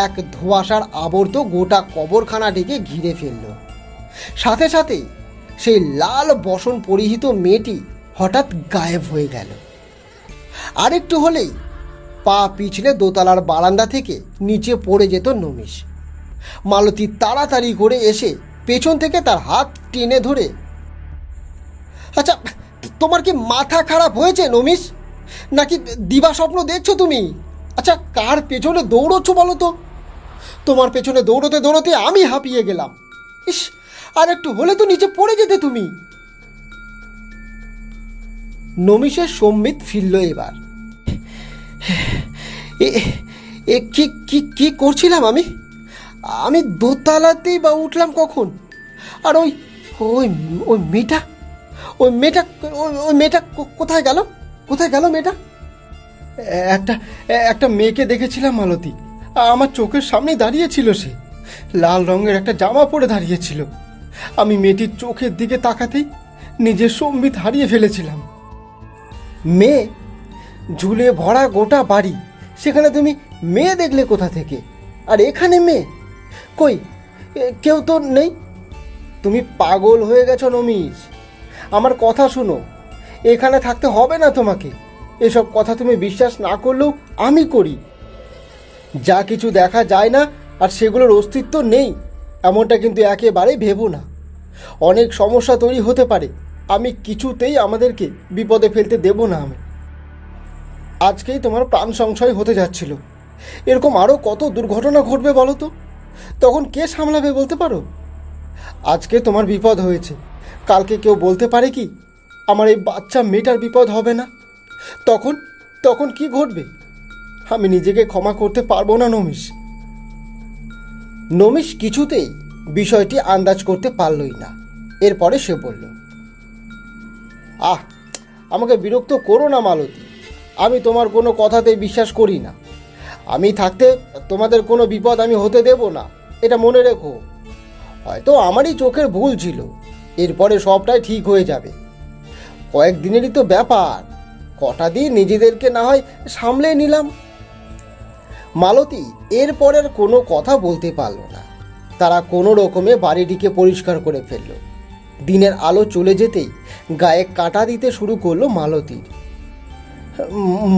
এক ধোঁয়াশার আবর্ত গোটা কবরখানাটিকে ঘিরে ফেলল। সাথে সাথেই সেই লাল বসন পরিহিত মেয়েটি হঠাৎ গায়েব হয়ে গেল। আরেকটু হলেই পা পিছলে দোতলার বারান্দা থেকে নিচে পড়ে যেত নমিশ। মালতী তাড়াতাড়ি করে এসে পেছন থেকে তার হাত টেনে ধরে, আচ্ছা, তোমার কি মাথা খারাপ হয়েছে নমিশ? নাকি দিবা স্বপ্ন দেখছো তুমি? আচ্ছা, কার পেছনে দৌড়চ্ছ বলো তো? তোমার পেছনে দৌড়তে দৌড়তে আমি হাঁপিয়ে গেলাম। ইস, আর একটু হলে তো নিচে পড়ে যেতে তুমি। নমিশের সম্বিত ফিরল এবার। এ কি কি কি করছিলাম আমি? আমি দোতলাতেই বা উঠলাম কখন? আর ওই ওই ওই মেয়েটা ওই মেয়েটা ওই মেয়েটা কোথায় গেল? কোথায় গেল মেয়েটা? একটা একটা মেয়েকে দেখেছিলাম মালতী, আমার চোখের সামনেই দাঁড়িয়েছিল। সে লাল রঙের একটা জামা পরে দাঁড়িয়েছিল। আমি মেয়েটির চোখের দিকে তাকাতেই নিজের সম্বিত হারিয়ে ফেলেছিলাম। মেয়ে? ঝুলে ভরা গোটা বাড়ি, সেখানে তুমি মেয়ে দেখলে কোথা থেকে? আর এখানে মেয়ে কই? কেউ তো নেই। তুমি পাগল হয়ে গেছো নমিস। আমার কথা শুনো, এখানে থাকতে হবে না তোমাকে। এসব কথা তুমি বিশ্বাস না করলেও আমি করি। যা কিছু দেখা যায় না আর সেগুলোর অস্তিত্ব নেই, এমনটা কিন্তু একেবারেই ভেবো না। অনেক সমস্যা তৈরি হতে পারে। আমি কিছুতেই আমাদেরকে বিপদে ফেলতে দেব না। আমি আজকেই তোমার প্রাণ সংশয় হতে যাচ্ছিল। এরকম আরও কত দুর্ঘটনা ঘটবে বলো তো? তখন কে সামলাবে বলতে পারো? আজকে তোমার বিপদ হয়েছে, কালকে কেউ বলতে পারে কি আমার এই বাচ্চা মেয়েটার বিপদ হবে না? তখন তখন কি ঘটবে? আমি নিজেকে ক্ষমা করতে পারবো না নমিস। নমিস কিছুতেই বিষয়টি আন্দাজ করতে পারলই না। এরপরে সে বলল, আমাকে বিরক্ত করো না মালতী। আমি তোমার কোনো কথাতেই বিশ্বাস করি না। আমি থাকতে তোমাদের কোনো বিপদ আমি হতে দেব না, এটা মনে রেখো। হয়তো আমারই চোখের ভুল ছিল, এরপরে সবটাই ঠিক হয়ে যাবে। কয়েকদিনেরই তো ব্যাপার, কটা দিন নিজেদেরকে না হয় সামলে নিলাম। মালতী এরপর আর কোনো কথা বলতে পারল না। তারা কোনো রকমে বাড়িটিকে পরিষ্কার করে ফেলল। দিনের আলো চলে যেতেই গায়ে কাঁটা দিতে শুরু করলো মালতীর।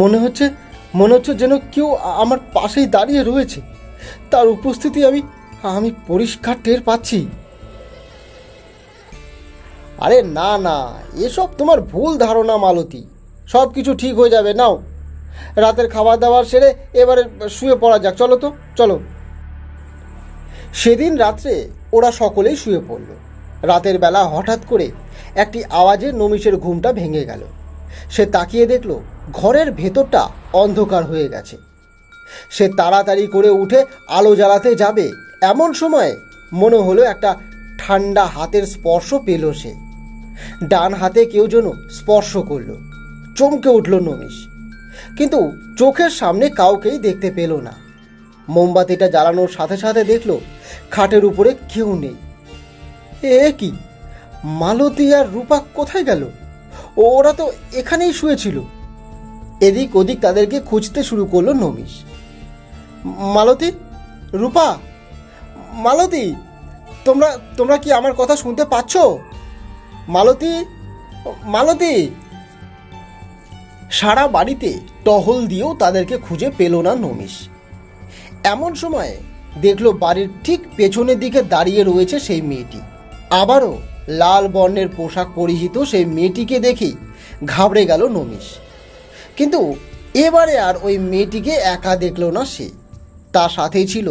মনে হচ্ছে যেন কেউ আমার পাশেই দাঁড়িয়ে রয়েছে, তার উপস্থিতি আমি পরিষ্কার টের পাচ্ছি। আরে না না, এসব তোমার ভুল ধারণা মালতী। সব কিছু ঠিক হয়ে যাবে। নাও, রাতের খাবার দাবার সেরে এবারে শুয়ে পড়া যাক। চলো তো, চলো। সেদিন রাত্রে ওরা সকলেই শুয়ে পড়ল। রাতের বেলা হঠাৎ করে একটি আওয়াজে নমিশের ঘুমটা ভেঙে গেল। সে তাকিয়ে দেখল ঘরের ভেতরটা অন্ধকার হয়ে গেছে। সে তাড়াতাড়ি করে উঠে আলো জ্বালাতে যাবে, এমন সময় মনে হলো একটা ঠান্ডা হাতের স্পর্শ পেল সে। ডান হাতে কেউ যেন স্পর্শ করল। চমকে উঠল নমিশ, কিন্তু চোখের সামনে কাউকেই দেখতে পেল না। মোমবাতিটা জ্বালানোর সাথে সাথে দেখল খাটের উপরে কেউ নেই। এ কি, মালতী আর রূপা কোথায় গেল? ওরা তো এখানেই শুয়েছিল। এদিক ওদিক তাদেরকে খুঁজতে শুরু করলো নমিশ। মালতী, রূপা, মালতী, তোমরা কি আমার কথা শুনতে পাচ্ছ? মালতী, মালতী। সারা বাড়িতে টহল দিয়েও তাদেরকে খুঁজে পেল না নমিশ। এমন সময় দেখলো বাড়ির ঠিক পেছনের দিকে দাঁড়িয়ে রয়েছে সেই মেয়েটি। আবারও লাল বর্ণের পোশাক পরিহিত সেই মেয়েটিকে দেখেই ঘাবড়ে গেল নমিশ। কিন্তু এবারে আর ওই মেয়েটিকে একা দেখল না সে। তার সাথেই ছিল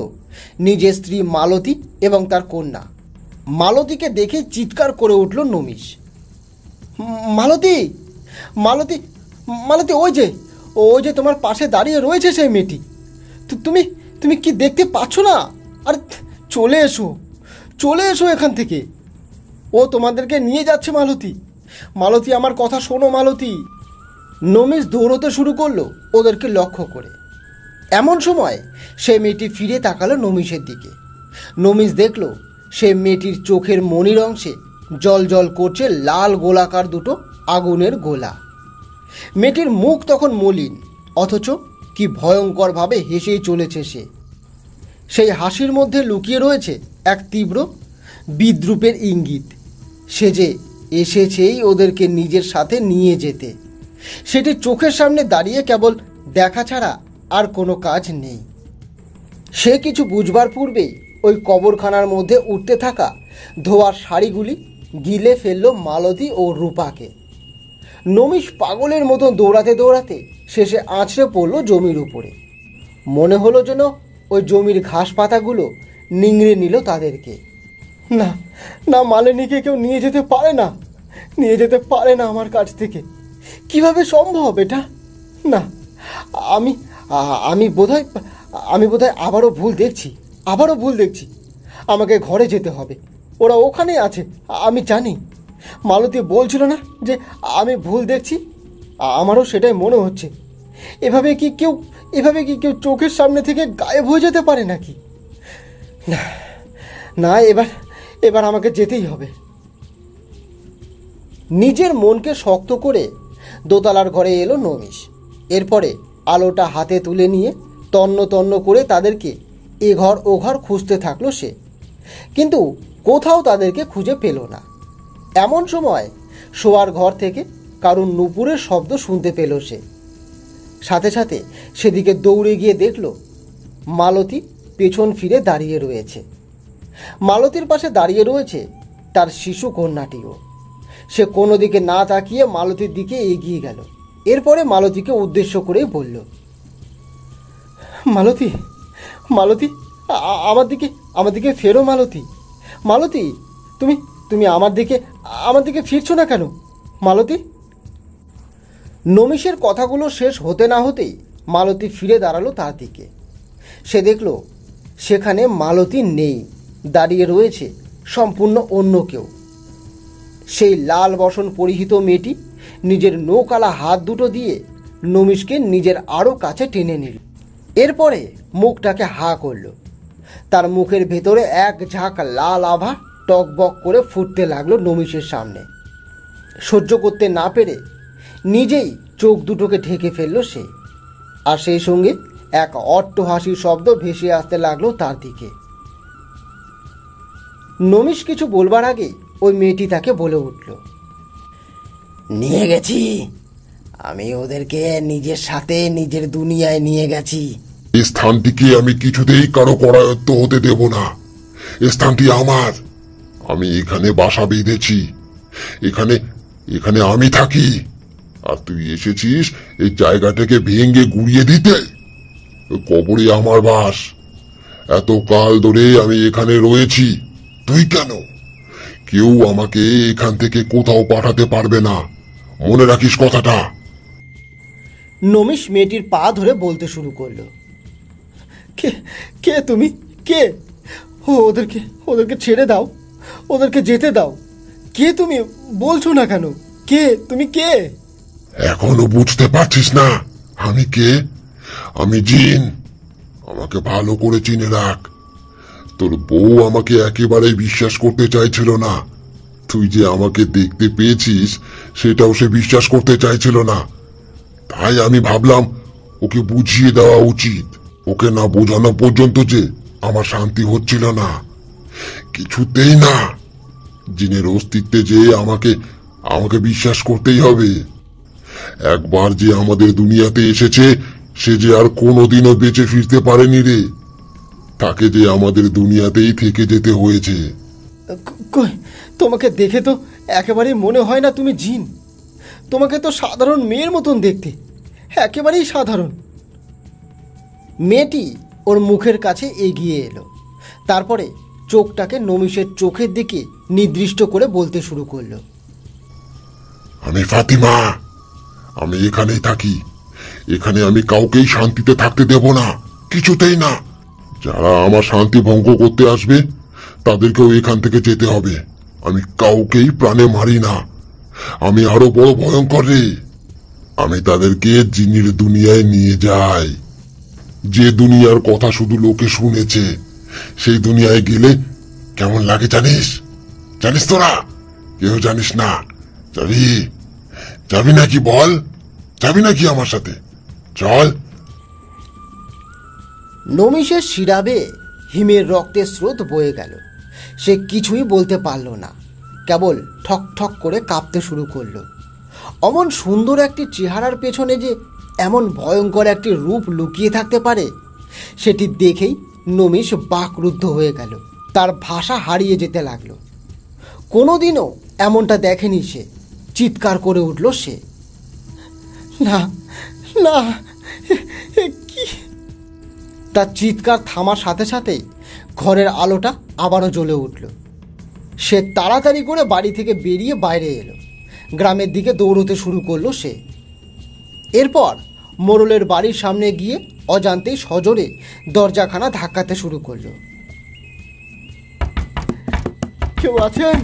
নিজের স্ত্রী মালতী এবং তার কন্যা। মালতীকে দেখে চিৎকার করে উঠল নমিশ। মালতী, মালতী, মালতী, ওই যে তোমার পাশে দাঁড়িয়ে রয়েছে সেই মেয়েটি। তুমি কি দেখতে পাচ্ছ না? আর চলে এসো এখান থেকে। ও তোমাদেরকে নিয়ে যাচ্ছে। মালতী, মালতী, আমার কথা শোনো মালতী। নমিশ দৌড়তে শুরু করলো ওদেরকে লক্ষ্য করে। এমন সময় সে মেয়েটি ফিরে তাকালো নমিশের দিকে। নমিশ দেখল সে মেয়েটির চোখের মনির অংশে জল জল করছে লাল গোলাকার দুটো আগুনের গোলা। মেয়েটির মুখ তখন মলিন, অথচ কি ভয়ঙ্করভাবে হেসেই চলেছে সে। সেই হাসির মধ্যে লুকিয়ে রয়েছে এক তীব্র বিদ্রূপের ইঙ্গিত। সে যে এসেছেই ওদেরকে নিজের সাথে নিয়ে যেতে। সেটি চোখের সামনে দাঁড়িয়ে কেবল দেখা ছাড়া আর কোনো কাজ নেই। সে কিছু বুঝবার পূর্বেই ওই কবরখানার মধ্যে উঠতে থাকা ধোয়ার শাড়িগুলি গিলে ফেলল মালতী ও রূপাকে। নমিশ পাগলের মতো দৌড়াতে দৌড়াতে শেষে আছড়ে পড়ল জমির উপরে। মনে হলো যেন ওই জমির ঘাস পাতাগুলো নিংড়ে নিল তাদেরকে। না না, মালিনীকে কেউ নিয়ে যেতে পারে না আমার কাছ থেকে। কিভাবে সম্ভব এটা? না, আমি বোধহয় আমি বোধহয় আবারও ভুল দেখছি। আমাকে ঘরে যেতে হবে, ওরা ওখানেই আছে, আমি জানি। মালতী বলছিল না যে আমি ভুল দেখছি? আমারও সেটাই মনে হচ্ছে। এভাবে কি কেউ চোখের সামনে থেকে গায়েব হয়ে যেতে পারে নাকি? না, এবার আমাকে যেতেই হবে। নিজের মনকে শক্ত করে দোতলার ঘরে এলো নমিষ। এরপরে আলোটা হাতে তুলে নিয়ে তন্ন তন্ন করে তাদেরকে এ ঘর ও ঘর খুঁজতে থাকলো সে, কিন্তু কোথাও তাদেরকে খুঁজে পেল না। এমন সময় শোয়ার ঘর থেকে কারুর নুপুরের শব্দ শুনতে পেল সে। সাথে সাথে সেদিকে দৌড়ে গিয়ে দেখল মালতী পেছন ফিরে দাঁড়িয়ে রয়েছে। মালতীর পাশে দাঁড়িয়ে রয়েছে তার শিশু কন্যাটিও। সে কোনো দিকে না তাকিয়ে মালতীর দিকে এগিয়ে গেল। এরপরে মালতীকে উদ্দেশ্য করেই বলল, মালতী, আমার দিকে ফেরো মালতী, তুমি আমার দিকে ফিরছো না কেন মালতী? নমিষের কথাগুলো শেষ হতে না হতেই মালতী ফিরে দাঁড়ালো তার দিকে। সে দেখল সেখানে মালতী নেই, দাঁড়িয়ে রয়েছে সম্পূর্ণ অন্য কেউ। সেই লাল বসন পরিহিত মেয়েটি নিজের নৌকালা হাত দুটো দিয়ে নমিষকে নিজের আরও কাছে টেনে নিল। এরপরে মুখটাকে হা করল। তার মুখের ভেতরে এক ঝাঁক লাল আভা টকবক করে ফুটতে লাগলো নমিষের সামনে। সহ্য করতে না পেরে নিজেই চোখ দুটোকে ঢেকে ফেলল সে। আর সেই সঙ্গে এক অট্টহাসির শব্দ ভেসে আসতে লাগলো তার দিকে। নমিষ কিছু বলবার আগেই ওই মেয়েটি তাকে বলে উঠল, নিয়ে গেছি, আমি ওদেরকে নিজের সাথে নিজের দুনিয়ায় নিয়ে গেছি। এই স্থানটিকে আমি কিছুতেই কারো করায়ত্ত হতে দেব না। এই স্থানটি আমার। আমি এখানে বাসা বেঁধেছি, এখানে আমি থাকি। আর তুই এসেছিস এই জায়গাটাকে ভেঙে গুড়িয়ে দিতে। কবরে আমার বাস। এত কাল ধরে আমি এখানে রয়েছি, তুই কেন? কেউ আমাকে এখান থেকে কোথাও পাঠাতে পারবে না, মনে রাখিস কথাটা। নমিষ মেয়েটির পা ধরে বলতে শুরু করলো, কে তুমি? কে? ওদেরকে ছেড়ে দাও, ওদেরকে যেতে দাও। কে তুমি? বলছো না কেন? তুমি কে? এখনো বুঝতে পারছিস না আমি কে? আমি জিন। আমাকে ভালো করে চিনে রাখ। তোর বউ আমাকে একেবারে বিশ্বাস করতে চাইছিল না। তুই যে আমাকে দেখতে পেয়েছিস সেটাও সে বিশ্বাস করতে চাইছিল না। তাই আমি ভাবলাম ওকে বুঝিয়ে দেওয়া উচিত। ওকে না বোঝানো পর্যন্ত যে আমার শান্তি হচ্ছিল না, কিছুতেই না। জিনের অস্তিত্বে যে আমাকে বিশ্বাস করতেই হবে। একবার যে আমাদের দুনিয়াতে এসেছে সে যে আর কোনোদিনও বেঁচে ফিরতে পারেনি রে। তাকে যে আমাদের দুনিয়াতেই থেকে যেতে হয়েছে। তোমাকে দেখে তো একেবারেই মনে হয় না তুমি জিন। তোমাকে তো সাধারণ মেয়ের মতন দেখতে, একেবারেই সাধারণ। মেয়েটি ওর মুখের কাছে এগিয়ে এলো। তারপরে চোখটাকে নমিষের চোখের দিকে নির্দিষ্ট করে বলতে শুরু করলো, আমি ফাতিমা। আমি এখানেই থাকি। এখানে আমি কাউকেই শান্তিতে থাকতে দেব না, কিছুতেই না। যারা আমার শান্তি ভঙ্গ করতে আসবে তাদেরকেও এখান থেকে যেতে হবে। আমি কাউকেই প্রাণে মারি না। আমি আরো বড় ভয়ঙ্কর রে। আমি তাদেরকে জিনের দুনিয়ায় নিয়ে যাই। যে দুনিয়ার কথা শুধু লোকে শুনেছে, সেই দুনিয়ায় গেলে কেমন লাগে জানিস তোরা? কেউ জানিস না? যাবি নাকি বল? যাবি নাকি আমার সাথে? চল। নমিষের শিরাবে হিমের রক্তের স্রোত বয়ে গেল। সে কিছুই বলতে পারল না, কেবল ঠক ঠক করে কাঁপতে শুরু করলো। অমন সুন্দর একটি চেহারার পেছনে যে এমন ভয়ঙ্কর একটি রূপ লুকিয়ে থাকতে পারে, সেটি দেখেই নমিষ বাকরুদ্ধ হয়ে গেল। তার ভাষা হারিয়ে যেতে লাগলো। কোনোদিনও এমনটা দেখেনি সে। চিৎকার করে উঠল সে, না না, কি! তার চিৎকার থামার সাথে সাথেই ঘরের আলোটা আবারও জ্বলে উঠল। সে তাড়াতাড়ি করে বাড়ি থেকে বেরিয়ে বাইরে এলো। গ্রামের দিকে দৌড়তে শুরু করলো সে। এরপর মোড়লের বাড়ির সামনে গিয়ে অজান্তেই সজোরে দরজাখানা ধাক্কাতে শুরু করলো। কেউ আছেন?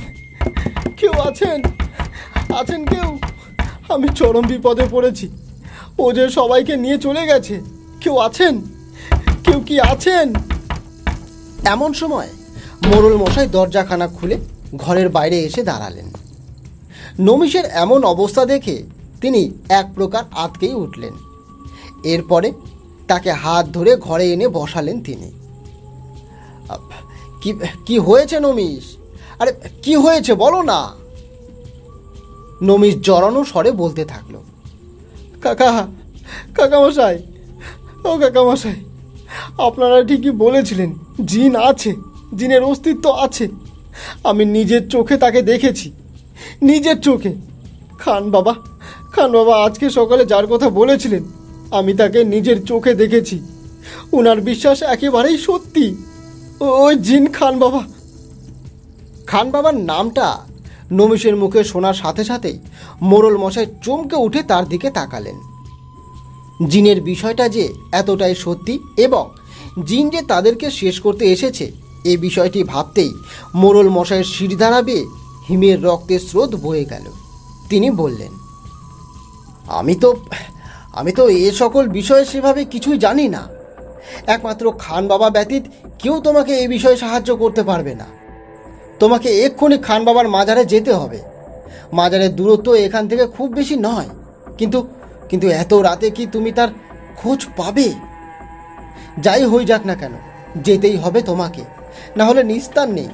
কেউ আছেন? আছেন কেউ? আমি চরম বিপদে পড়েছি। ও যে সবাইকে নিয়ে চলে গেছে। কেউ আছেন? কেউ কি আছেন? এমন সময় মোড়ল মশাই দরজাখানা খুলে ঘরের বাইরে এসে দাঁড়ালেন। নমিষের এমন অবস্থা দেখে তিনি এক প্রকার আঁতকেই উঠলেন। এরপরে তাকে হাত ধরে ঘরে এনে বসালেন তিনি। কি হয়েছে নমিষ? আরে কি হয়েছে বলো না। নমিষ জড়ানো স্বরে বলতে থাকলো, কাকামশাই, ও কাকামশাই, আপনারা ঠিকই বলেছিলেন, জিন আছে, জিনের অস্তিত্ব আছে। আমি নিজের চোখে তাকে দেখেছি, নিজের চোখে। খান বাবা আজকে সকালে যার কথা বলেছিলেন, আমি তাকে নিজের চোখে দেখেছি। উনার বিশ্বাস একেবারেই সত্যি। ওই জিন খান বাবা। খান বাবার নামটা নমিষের মুখে শোনার সাথে সাথেই মোড়ল মশাই চমকে উঠে তার দিকে তাকালেন। জিনের বিষয়টা যে এতটাই সত্যি এবং জিন যে তাদেরকে শেষ করতে এসেছে এই বিষয়টি ভাবতেই মোড়ল মশাইয়ের শিরদাঁড়া বেয়ে হিমের রক্তের স্রোত বয়ে গেল। তিনি বললেন, আমি তো এ সকল বিষয়ে সেভাবে কিছুই জানি না। একমাত্র খান বাবা ব্যতীত কেউ তোমাকে এই বিষয়ে সাহায্য করতে পারবে না। তোমাকে এক্ষুনি খান বাবার মাজারে যেতে হবে। মাজারের দূরত্ব এখান থেকে খুব বেশি নয়, কিন্তু এত রাতে কি তুমি তার খোঁজ পাবে? যাই হয়ে যাক না কেন, যেতেই হবে তোমাকে, না হলে নিস্তার নেই।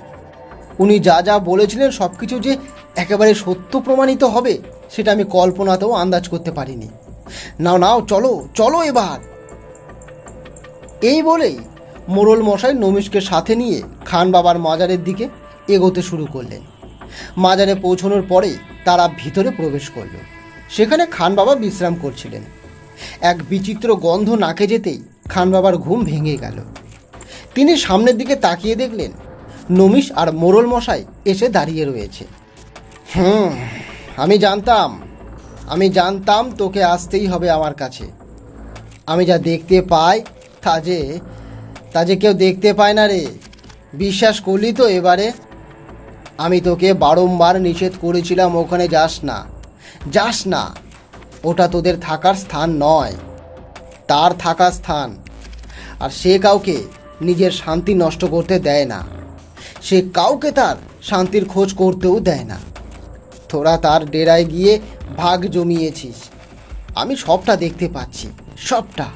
উনি যা যা বলেছিলেন সব কিছু যে একেবারে সত্য প্রমাণিত হবে সেটা আমি কল্পনাতেও আন্দাজ করতে পারিনি। নাও চলো চলো এবার। এই বলেই মোড়ল মশাই নমিষকে সাথে নিয়ে খান বাবার মাজারের দিকে এগোতে শুরু করলেন। মাজারে পৌঁছানোর পরে তারা ভিতরে প্রবেশ করল। সেখানে খান বাবা বিশ্রাম করছিলেন। এক বিচিত্র গন্ধ নাকে যেতেই খান বাবার ঘুম ভেঙে গেল। তিনি সামনের দিকে তাকিয়ে দেখলেন নমিষ আর মোড়ল মশাই এসে দাঁড়িয়ে রয়েছে। আমি জানতাম তোকে আসতেই হবে আমার কাছে। আমি যা দেখতে পাই তা যে কেউ দেখতে পায় না রে। বিশ্বাস করলি তো এবারে? আমি তোকে বারংবার নিষেধ করেছিলাম ওখানে যাস না। ওটা তোদের থাকার স্থান নয়, তার থাকার স্থান। আর সে কাউকে নিজের শান্তি নষ্ট করতে দেয় না। সে কাউকে তার শান্তির খোঁজ করতেও দেয় না। তোরা তার ডেরায় গিয়ে ভাগ জমিয়েছিস। আমি সবটা দেখতে পাচ্ছি, সবটা।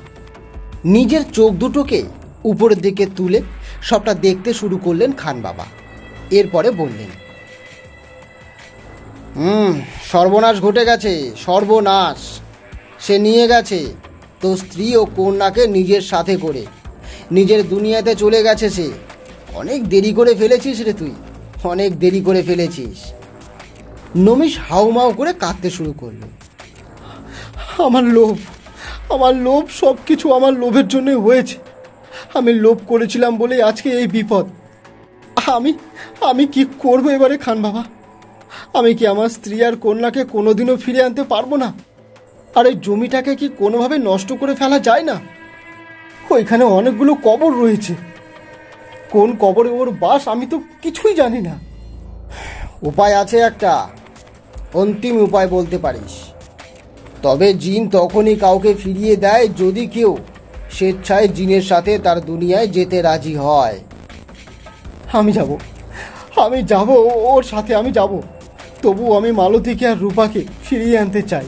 নিজের চোখ দুটোকে উপরের দিকে তুলে সবটা দেখতে শুরু করলেন খান বাবা। এরপরে বললেন, সর্বনাশ ঘটে গেছে, সর্বনাশ। সে নিয়ে গেছে তোর স্ত্রী ও কন্যাকে নিজের সাথে করে, নিজের দুনিয়াতে চলে গেছে সে। অনেক দেরি করে ফেলেছিস রে তুই, অনেক দেরি করে ফেলেছিস। নমিষ হাউমাউ করে কাঁদতে শুরু করল। আমার লোভ সব কিছু আমার লোভের জন্য হয়েছে। আমি লোভ করেছিলাম বলেই আজকে এই বিপদ। আমি কি করবো এবারে খান বাবা? আমি কি আমার স্ত্রী আর কন্যাকে কোনোদিনও ফিরে আনতে পারবো না? আর এই জমিটাকে কি কোনোভাবে নষ্ট করে ফেলা যায় না? ওইখানে অনেকগুলো কবর রয়েছে। কোন কবরে ওর বাস আমি তো কিছুই জানি না। উপায় আছে একটা, অন্তিম উপায় বলতে পারিস। তবে জিন তখনই কাউকে ফিরিয়ে দেয় যদি কেউ স্বেচ্ছায় জিনের সাথে তার দুনিয়ায় যেতে রাজি হয়। আমি যাব ওর সাথে, আমি যাব। তবু আমি মালতীকে আর রূপাকে ফিরিয়ে আনতে চাই।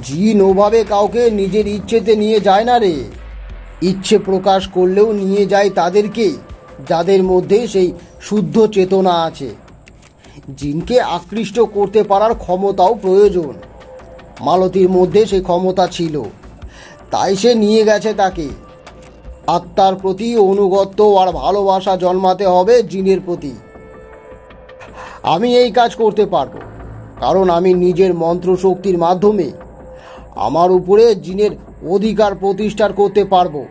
জিন ওভাবে কাউকে নিজের ইচ্ছেতে নিয়ে যায় না রে। ইচ্ছে প্রকাশ করলেও নিয়ে যায় তাদেরকেই যাদের মধ্যে সেই শুদ্ধ চেতনা আছে। জিনকে আকৃষ্ট করতে পারার ক্ষমতাও প্রয়োজন। মালতীর মধ্যে সেই ক্ষমতা ছিল, তাই সে নিয়ে গেছে তাকে। আত্মার প্রতি অনুগত্য আর ভালোবাসা জন্মাতে হবে জিনের প্রতি। আমি এই কাজ করতে পারবো, কারণ আমি নিজের মন্ত্র শক্তির মাধ্যমে আমার উপরে জিনের অধিকার প্রতিষ্ঠা করতে পারবো।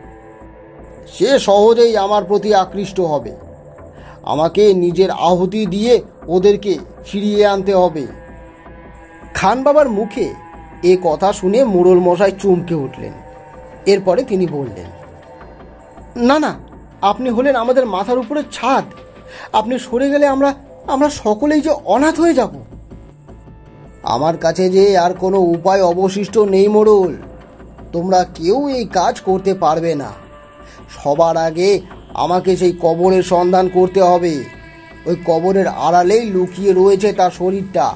সে সহজেই আমার প্রতি আকৃষ্ট হবে। আমাকে নিজের আহুতি দিয়ে ওদেরকে ফিরিয়ে আনতে হবে। খান বাবার মুখে এ কথা শুনে মোড়ল মশাই চমকে উঠলেন। এরপরে তিনি বললেন, না না, আপনি হলেন আমাদের মাথার উপরে ছাদ। আপনি সরে গেলে আমরা সকলেই যে অনাথ হয়ে যাব। আমার কাছে যে আর কোনো উপায় অবশিষ্ট নেই মোড়ল। তোমরা কেউ এই কাজ করতে পারবে না। সবার আগে আমাকে সেই কবরের সন্ধান করতে হবে। ওই কবরের আড়ালেই লুকিয়ে রয়েছে তার শরীরটা।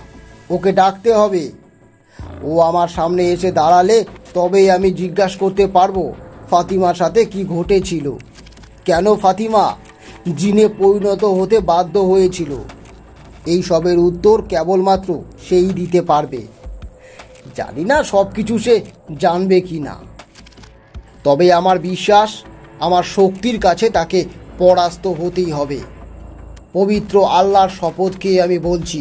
ওকে ডাকতে হবে। ও আমার সামনে এসে দাঁড়ালে তবেই আমি জিজ্ঞাসা করতে পারবো ফাতিমার সাথে কি ঘটেছিল, কেন ফাতিমা জিনে পরিণত হতে বাধ্য হয়েছিল। এই সবের উত্তর কেবলমাত্র সেই দিতে পারবে। জানি না সব কিছু সে জানবে কি না, তবে আমার বিশ্বাস আমার শক্তির কাছে তাকে পরাস্ত হতেই হবে। পবিত্র আল্লাহর শপথ খেয়ে আমি বলছি,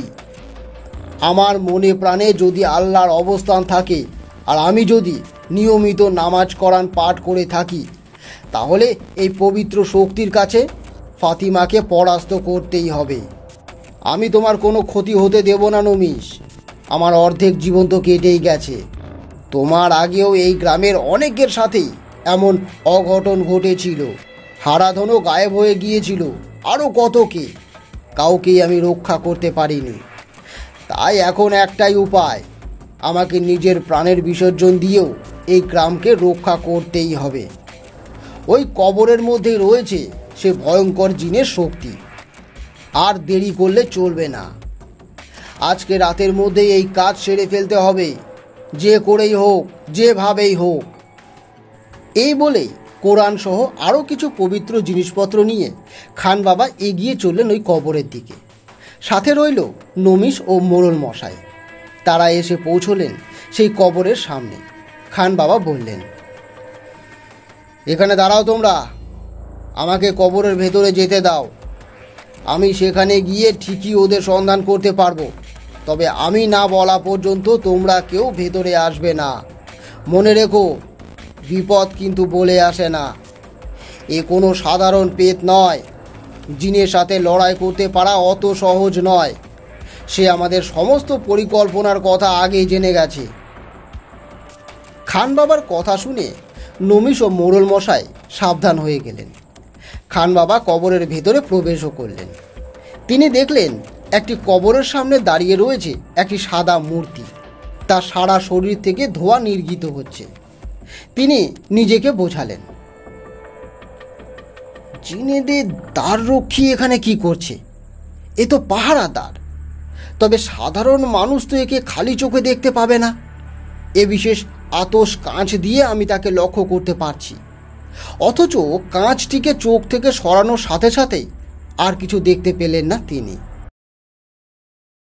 আমার মনে প্রাণে যদি আল্লাহর অবস্থান থাকে আর আমি যদি নিয়মিত নামাজ কোরআন পাঠ করে থাকি, তাহলে এই পবিত্র শক্তির কাছে ফাতিমাকে পরাস্ত করতেই হবে। আমি তোমার কোনো ক্ষতি হতে দেব না নমিস। আমার অর্ধেক জীবন তো কেটেই গেছে। তোমার আগেও এই গ্রামের অনেকের সাথেই এমন অঘটন ঘটেছিল। হারাধনও গায়েব হয়ে গিয়েছিল, আরও কতকে। কাউকেই আমি রক্ষা করতে পারিনি। তাই এখন একটাই উপায়, আমাকে নিজের প্রাণের বিসর্জন দিয়েও এই গ্রামকে রক্ষা করতেই হবে। ওই কবরের মধ্যে রয়েছে সে ভয়ঙ্কর জিনের শক্তি। আর দেরি করলে চলবে না। আজকে রাতের মধ্যে এই কাজ সেরে ফেলতে হবে, যে করেই হোক, যেভাবেই হোক। এই বলেই কোরআন সহ আরও কিছু পবিত্র জিনিসপত্র নিয়ে খান বাবা এগিয়ে চললেন ওই কবরের দিকে। সাথে রইল নমিস ও মোড়ল মশাই। তারা এসে পৌঁছলেন সেই কবরের সামনে। খান বাবা বললেন, এখানে দাঁড়াও তোমরা, আমাকে কবরের ভেতরে যেতে দাও। আমি সেখানে গিয়ে ঠিকই ওদের সন্ধান করতে পারবো, তবে আমি না বলা পর্যন্ত তোমরা কেউ ভেতরে আসবে না। মনে রেখো, বিপদ কিন্তু বলে আসে না। এ কোনো সাধারণ পেত নয়। জিনের সাথে লড়াই করতে পারা অত সহজ নয়। সে আমাদের সমস্ত পরিকল্পনার কথা আগেই জেনে গেছে। খান বাবার কথা শুনে নমিস ও মোড়ল মশাই সাবধান হয়ে গেলেন। খান বাবা কবরের ভেতরে প্রবেশও করলেন। তিনি দেখলেন একটি কবরের সামনে দাঁড়িয়ে রয়েছে একটি সাদা মূর্তি। তার সারা শরীর থেকে ধোঁয়া নির্গিত হচ্ছে। তিনি নিজেকে বোঝালেন, জিনেদের দ্বাররক্ষী এখানে কি করছে? এ তো পাহারাদার। তবে সাধারণ মানুষ তো একে খালি চোখে দেখতে পাবে না। এ বিশেষ আতশ কাঁচ দিয়ে আমি তাকে লক্ষ্য করতে পারছি। অথচ কাঁচটিকে চোখ থেকে সরানোর সাথে সাথেই আর কিছু দেখতে পেলেন না তিনি।